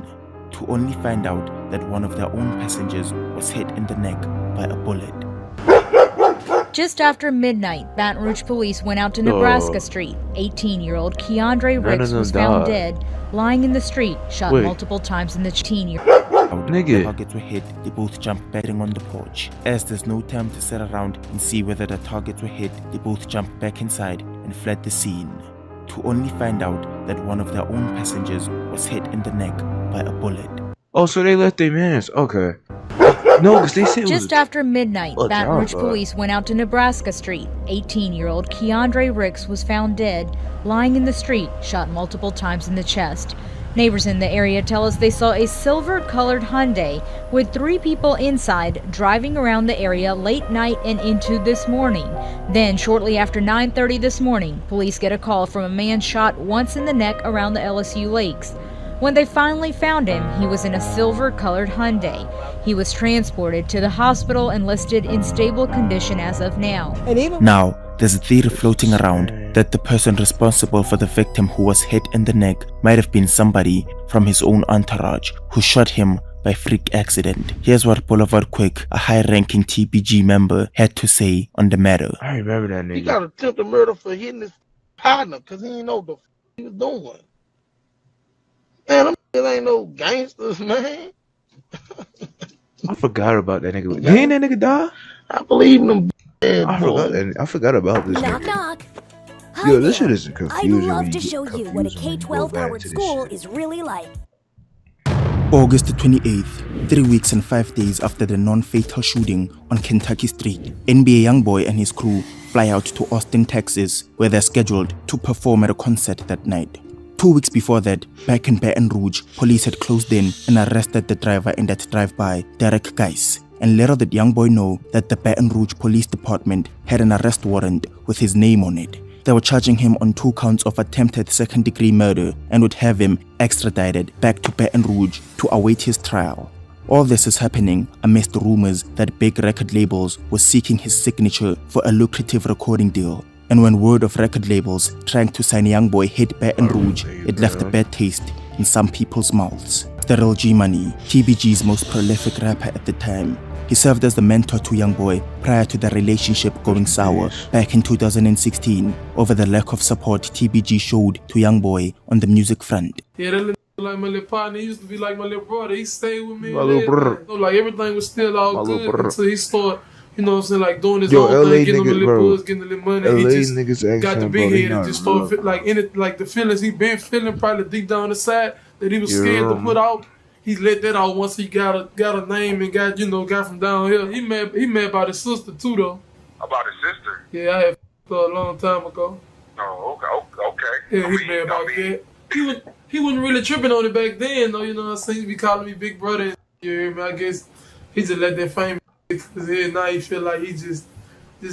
Speaker 20: to only find out that one of their own passengers was hit in the neck by a bullet.
Speaker 4: Just after midnight, Baton Rouge police went out to Nebraska Street. 18-year-old Keandre Ricks was found dead, lying in the street, shot multiple times in the
Speaker 20: The targets were hit, they both jumped back on the porch. As there's no time to sit around and see whether the targets were hit, they both jumped back inside and fled the scene, to only find out that one of their own passengers was hit in the neck by a bullet.
Speaker 1: Oh, so they left their mans. Okay. No, because they said
Speaker 4: just after midnight, Baton Rouge police went out to Nebraska Street. 18-year-old Keandre Ricks was found dead, lying in the street, shot multiple times in the chest. Neighbors in the area tell us they saw a silver-colored Hyundai with 3 people inside driving around the area late night and into this morning. Then, shortly after 9:30 this morning, police get a call from a man shot once in the neck around the LSU Lakes. When they finally found him, he was in a silver-colored Hyundai. He was transported to the hospital and listed in stable condition as of now.
Speaker 20: Now, there's a theory floating around that the person responsible for the victim who was hit in the neck might have been somebody from his own entourage who shot him by freak accident. Here's what Boulevard Quick, a high-ranking TPG member, had to say on the matter.
Speaker 1: I remember that nigga.
Speaker 5: He got attempted murder for hitting his partner because he didn't know what the he was doing. Man, them ain't no gangsters, man.
Speaker 1: I forgot about that nigga. Ain't that nigga die?
Speaker 5: I believe in them.
Speaker 1: I forgot about this
Speaker 23: Knock,
Speaker 1: nigga.
Speaker 23: knock.
Speaker 1: Yo, this shit is confusing.
Speaker 23: I'd love to show you what a K-12 powered school is really like.
Speaker 20: August 28th, 3 weeks and 5 days after the non-fatal shooting on Kentucky Street, NBA Youngboy and his crew fly out to Austin, Texas, where they're scheduled to perform at a concert that night. 2 weeks before that, back in Baton Rouge, police had closed in and arrested the driver in that drive-by, Derek Geis. And little did Youngboy know that the Baton Rouge Police Department had an arrest warrant with his name on it. They were charging him on 2 counts of attempted second-degree murder and would have him extradited back to Baton Rouge to await his trial. All this is happening amidst rumors that big record labels were seeking his signature for a lucrative recording deal. And when word of record labels trying to sign Youngboy hit Baton Rouge, it left a bad taste in some people's mouths. Steril G Money, TBG's most prolific rapper at the time. He served as the mentor to Youngboy prior to the relationship going sour back in 2016 over the lack of support TBG showed to Youngboy on the music front.
Speaker 7: Like my little partner, he used to be like my little brother. He stayed with me.
Speaker 1: My little brother.
Speaker 7: So like everything was still all
Speaker 1: My little
Speaker 7: good
Speaker 1: brother.
Speaker 7: until he started, you know what I'm saying, like doing his
Speaker 1: Yo,
Speaker 7: own
Speaker 1: LA
Speaker 7: thing, getting him a
Speaker 1: niggas,
Speaker 7: little
Speaker 1: bro.
Speaker 7: buzz, getting a little money.
Speaker 1: LA
Speaker 7: He just
Speaker 1: niggas
Speaker 7: got the
Speaker 1: accent,
Speaker 7: big
Speaker 1: bro, they
Speaker 7: head and
Speaker 1: not
Speaker 7: just started
Speaker 1: real.
Speaker 7: like in it, like the feelings he been feeling probably deep down inside that he was
Speaker 1: Yeah.
Speaker 7: scared to put out. He let that out once he got a name and got from down here. He mad about his sister too though.
Speaker 11: About his sister?
Speaker 7: Yeah, I had her a long time ago.
Speaker 11: Oh, okay.
Speaker 7: Yeah, he's mad about that. He wasn't really tripping on it back then, though. You know what I'm saying? He be calling me big brother. And, you hear me? I guess he just let that fame his head. Now he feel like he just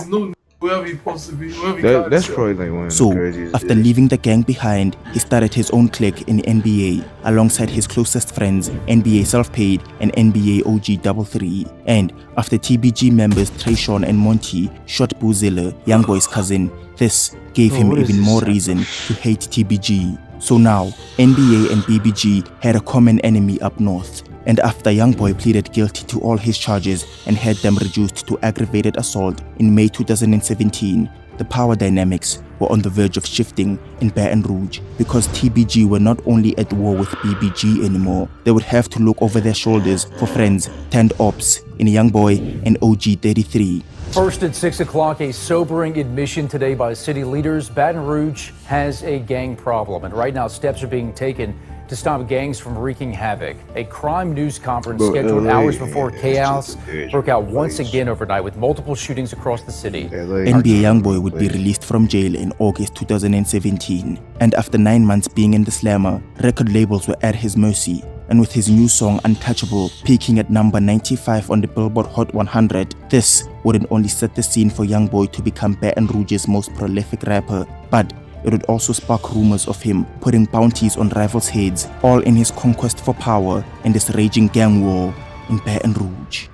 Speaker 7: knew whoever he supposed to be.
Speaker 1: That's probably like one of the
Speaker 20: So,
Speaker 1: craziest.
Speaker 20: after leaving the gang behind, he started his own clique in NBA alongside his closest friends, NBA Self-Paid and NBA OG33. And after TBG members Trayshawn and Monty shot Boozilla, Youngboy's cousin, this gave him even more reason to hate TBG. So now, NBA and BBG had a common enemy up north. And after Youngboy pleaded guilty to all his charges and had them reduced to aggravated assault in May 2017, the power dynamics were on the verge of shifting in Baton Rouge because TBG were not only at war with BBG anymore, they would have to look over their shoulders for friends turned ops in Youngboy and OG33.
Speaker 13: First at 6 o'clock, a sobering admission today by city leaders. Baton Rouge has a gang problem, and right now steps are being taken to stop gangs from wreaking havoc. A crime news conference scheduled hours before chaos broke out once again overnight with multiple shootings across the city.
Speaker 20: NBA Youngboy would be released from jail in August 2017, and after 9 months being in the slammer, record labels were at his mercy. And with his new song Untouchable peaking at number 95 on the Billboard Hot 100, this wouldn't only set the scene for Youngboy to become Baton Rouge's most prolific rapper, but it would also spark rumors of him putting bounties on rivals' heads, all in his conquest for power and this raging gang war in Baton Rouge.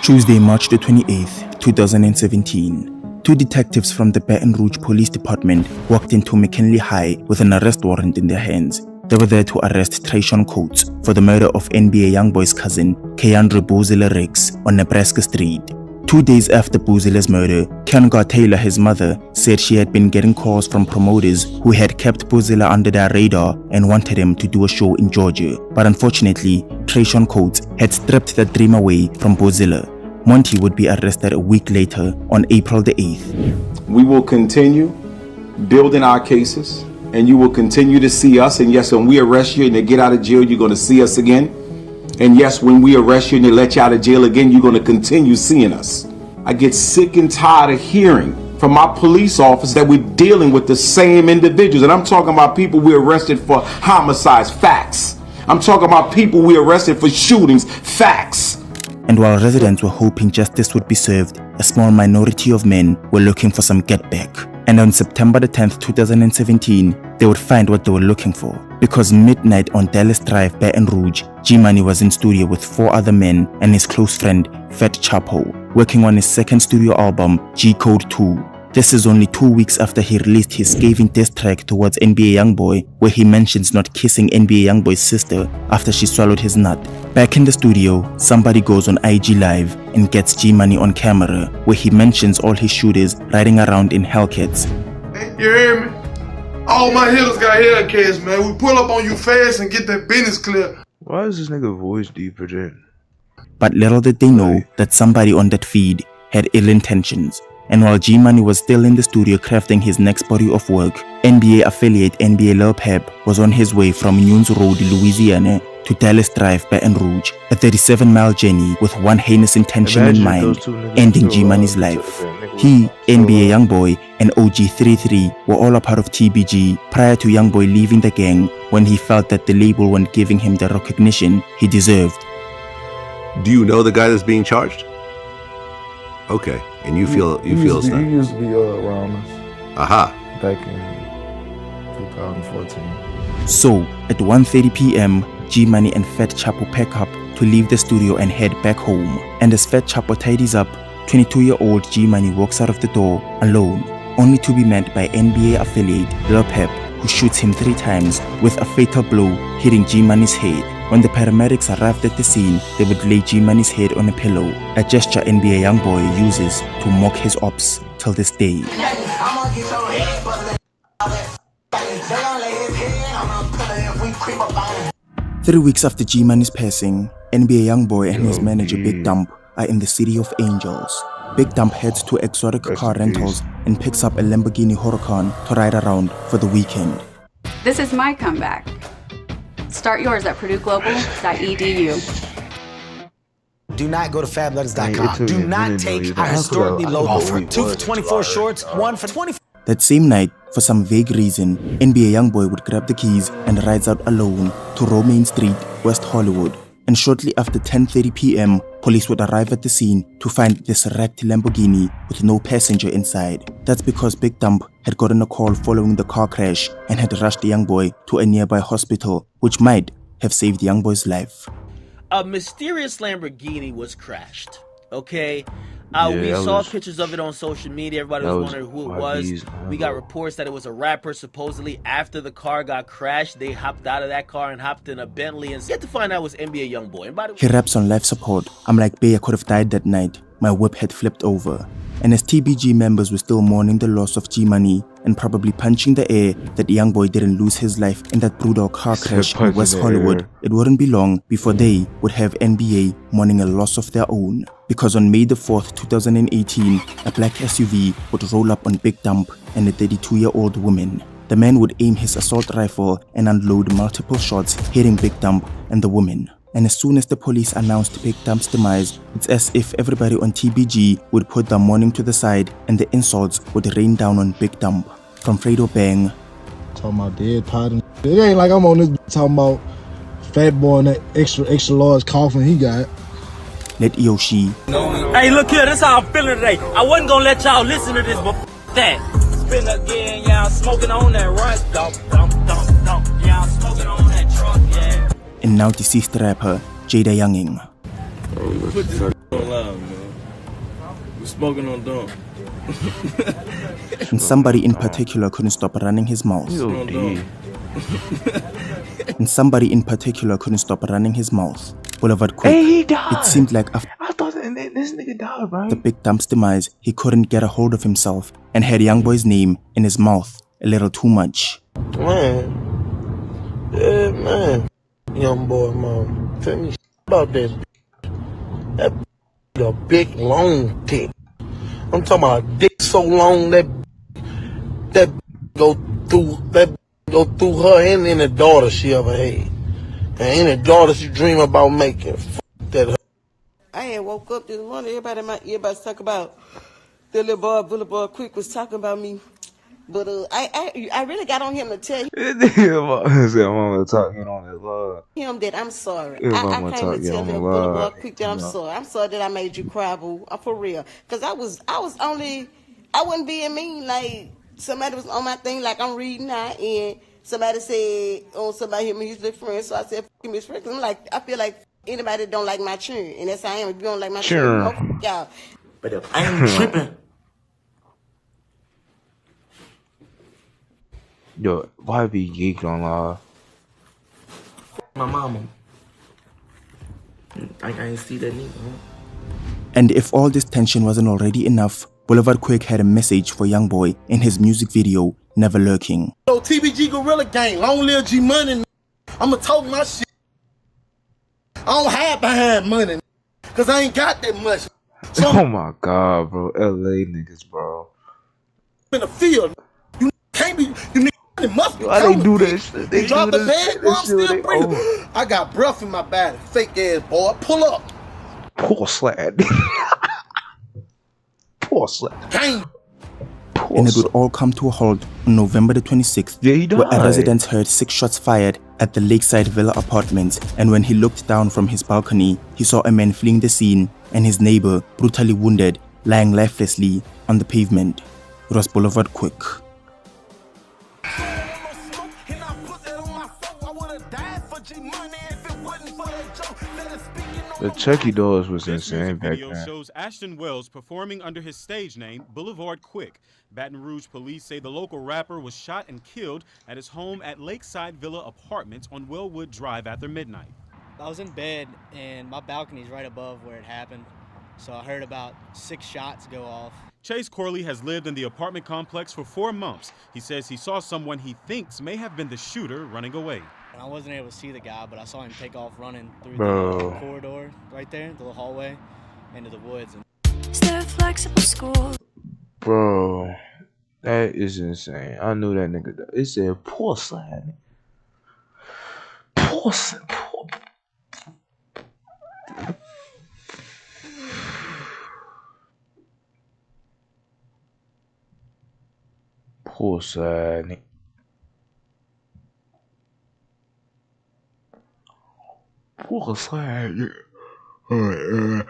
Speaker 20: Tuesday, March the 28th, 2017. Two detectives from the Baton Rouge Police Department walked into McKinley High with an arrest warrant in their hands. They were there to arrest Trayshawn Coates for the murder of NBA Youngboy's cousin, Keandre Boozilla Riggs, on Nebraska Street. 2 days after Boozilla's murder, Keonga Taylor, his mother, said she had been getting calls from promoters who had kept Boozilla under their radar and wanted him to do a show in Georgia. But unfortunately, Trayshawn Coates had stripped that dream away from Boozilla. Monty would be arrested a week later on April the 8th.
Speaker 24: We will continue building our cases, and you will continue to see us. And yes, when we arrest you and they get out of jail, you're going to see us again. And yes, when we arrest you and they let you out of jail again, you're going to continue seeing us. I get sick and tired of hearing from our police officers that we're dealing with the same individuals. And I'm talking about people we arrested for homicides, facts. I'm talking about people we arrested for shootings, facts.
Speaker 20: And while residents were hoping justice would be served, a small minority of men were looking for some get back. And on September the 10th, 2017, they would find what they were looking for. Because midnight on Dallas Drive, Baton Rouge, G-Money was in studio with 4 other men and his close friend, Fat Chapo, working on his second studio album, G-Code 2. This is only 2 weeks after he released his scathing diss track towards NBA Youngboy, where he mentions not kissing NBA Youngboy's sister after she swallowed his nut. Back in the studio, somebody goes on IG Live and gets G-Money on camera, where he mentions all his shooters riding around in Hellcats.
Speaker 5: You hear me? All my hitters got Hellcats, man. We pull up on you fast and get that business clear.
Speaker 1: Why is this nigga voice deeper than?
Speaker 20: But little did they know that somebody on that feed had ill intentions. And while G-Money was still in the studio crafting his next body of work, NBA affiliate NBA Lil Pep was on his way from Nunes Road, Louisiana to Dallas Drive, Baton Rouge, a 37-mile journey with one heinous intention in mind, ending G-Money's life. He, NBA Youngboy, and OG33 were all a part of TBG prior to Youngboy leaving the gang when he felt that the label weren't giving him the recognition he deserved.
Speaker 25: Do you know the guy that's being charged? Okay, and you feel it's not.
Speaker 26: He used to be around us.
Speaker 25: Aha.
Speaker 26: Back in 2014.
Speaker 20: So, at 1:30 p.m., G-Money and Fat Chapo pack up to leave the studio and head back home. And as Fat Chapo tidies up, 22-year-old G-Money walks out of the door alone, only to be met by NBA affiliate Lil Pep, who shoots him 3 times with a fatal blow hitting G-Money's head. When the paramedics arrived at the scene, they would lay G-Money's head on a pillow, a gesture NBA Youngboy uses to mock his ops till this day.
Speaker 21: it.
Speaker 20: 3 weeks after G-Money's passing, NBA Youngboy and his manager Big Dump are in the City of Angels. Big Dump heads to exotic car rentals and picks up a Lamborghini Huracan to ride around for the weekend.
Speaker 8: This is my comeback. Start yours at purdueglobal.edu.
Speaker 9: Do not go to fabletters.com. Do not take our historically low offer. 2 for 24 shorts, 1 for 24.
Speaker 20: That same night, for some vague reason, NBA Youngboy would grab the keys and rides out alone to Romaine Street, West Hollywood. And shortly after 10:30 p.m., police would arrive at the scene to find this wrecked Lamborghini with no passenger inside. That's because Big Dump had gotten a call following the car crash and had rushed the Youngboy to a nearby hospital, which might have saved the Youngboy's life.
Speaker 10: A mysterious Lamborghini was crashed, okay? We saw pictures of it on social media. Everybody was wondering who it was. We got reports that it was a rapper. Supposedly, after the car got crashed, they hopped out of that car and hopped in a Bentley. And yet to find out it was NBA Youngboy. And by the way,
Speaker 20: he raps on life support. I'm like, Bae, I could have died that night. My whip had flipped over. And as TBG members were still mourning the loss of G-Money and probably punching the air that Youngboy didn't lose his life in that brutal car crash in West Hollywood, it wouldn't be long before they would have NBA mourning a loss of their own. Because on May the 4th, 2018, a black SUV would roll up on Big Dump and a 32-year-old woman. The man would aim his assault rifle and unload multiple shots, hitting Big Dump and the woman. And as soon as the police announced Big Dump's demise, it's as if everybody on TBG would put their mourning to the side and the insults would rain down on Big Dump. From Fredo Bang.
Speaker 5: Talking about dead pot and it ain't like I'm on this talking about Fat Boy and that extra large coffin he got.
Speaker 20: Let Yoshi.
Speaker 12: Hey, look here, this how I'm feeling today. I wasn't gonna let y'all listen to this, but that. Spin again, yeah, I'm smoking on that right. Yeah, I'm smoking on that truck, yeah.
Speaker 20: And now deceased rapper Jada Younging.
Speaker 12: Put this on live, man. We're smoking on dump.
Speaker 20: And somebody in particular couldn't stop running his mouth. And somebody in particular couldn't stop running his mouth. Boulevard Quick.
Speaker 1: Hey, he died.
Speaker 20: It seemed like after
Speaker 1: I thought this nigga died, right?
Speaker 20: the Big Dump's demise, he couldn't get a hold of himself and had Youngboy's name in his mouth a little too much.
Speaker 5: Man. Yeah, man. Youngboy, mom. Tell me about this. That a big long dick. I'm talking about a dick so long that go through her and any daughter she ever had. And any daughter she dream about making. That.
Speaker 14: I had woke up this morning. Everybody in my earbuds talk about the little boy, Boulevard Quick was talking about me. But I really got on him to tell him that I'm sorry. I came to tell him Boulevard Quick that I'm sorry. I'm sorry that I made you cry, boo. For real. Cause I wasn't being mean. Like somebody was on my thing, like I'm reading now, and somebody said, "Oh, somebody hit me, he's their friend." So I said, "F him, his friend." Cause I'm like, I feel like anybody that don't like my churn, and that's how I am. If you don't like my churn, y'all.
Speaker 12: But if I ain't tripping.
Speaker 1: Yo, why be geeked on live?
Speaker 12: My mama. I ain't see that neither.
Speaker 20: And if all this tension wasn't already enough, Boulevard Quick had a message for Youngboy in his music video, Never Lurking.
Speaker 5: Yo, TBG Gorilla Gang, long live G Money. I'ma talk my shit. I don't hide behind money, cause I ain't got that much. So
Speaker 1: oh my god, bro. LA niggas, bro.
Speaker 5: In the field, you can't be. You must be.
Speaker 1: Why they do this? They
Speaker 5: drop
Speaker 1: do
Speaker 5: the
Speaker 1: this,
Speaker 5: bag, I'm still breathing. I got breath in my body. Fake ass boy. Pull up.
Speaker 1: Poor slad. Poor slad.
Speaker 20: And it would all come to a halt on November the 26th, where a resident heard 6 shots fired at the Lakeside Villa Apartments, and when he looked down from his balcony, he saw a man fleeing the scene and his neighbor, brutally wounded, lying lifelessly on the pavement. It was Boulevard Quick.
Speaker 1: The Chucky dolls was insane back
Speaker 15: video
Speaker 1: then.
Speaker 15: shows Ashton Wells performing under his stage name, Boulevard Quick. Baton Rouge police say the local rapper was shot and killed at his home at Lakeside Villa Apartments on Wellwood Drive after midnight.
Speaker 27: I was in bed and my balcony's right above where it happened, so I heard about 6 shots go off.
Speaker 15: Chase Corley has lived in the apartment complex for 4 months. He says he saw someone he thinks may have been the shooter running away.
Speaker 27: And I wasn't able to see the guy, but I saw him take off running through
Speaker 1: Bro.
Speaker 27: the corridor right there, the little hallway, into the woods.
Speaker 2: Is there a flexible school?
Speaker 1: Bro, that is insane. I knew that nigga. It said poor slide. Poor slide. Poor slide. Poor slide. Alright,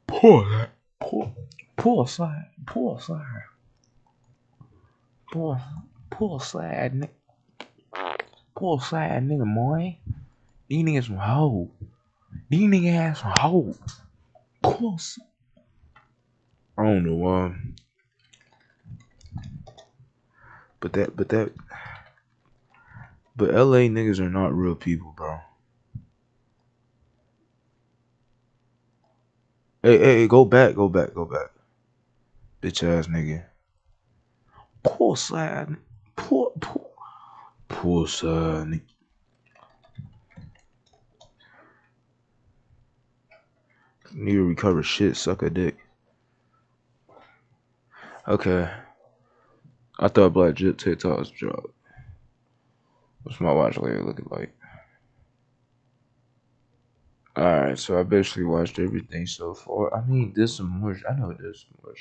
Speaker 1: poor slide. Poor slide. Poor slide. Poor slide, nigga. Poor slide, nigga, boy. These niggas some hoe. These niggas have some hoe. Poor slide. I don't know why. But LA niggas are not real people, bro. Hey, go back. Bitch ass nigga. Poor slide. Poor slide, nigga. Need to recover shit, suck a dick. Okay. I thought Black Jit TikTok's job. What's my watch later looking like? Alright, so I basically watched everything so far. I mean, there's some more. I know there's some more.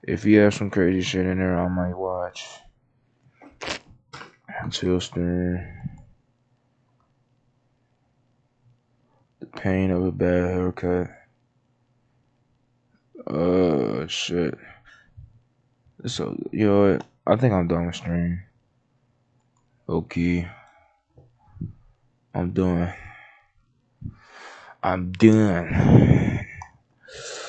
Speaker 1: If you have some crazy shit in there, I might watch. Till Stern. The pain of a bad haircut. Shit. So, you know what? I think I'm done with stream. Okay. I'm done.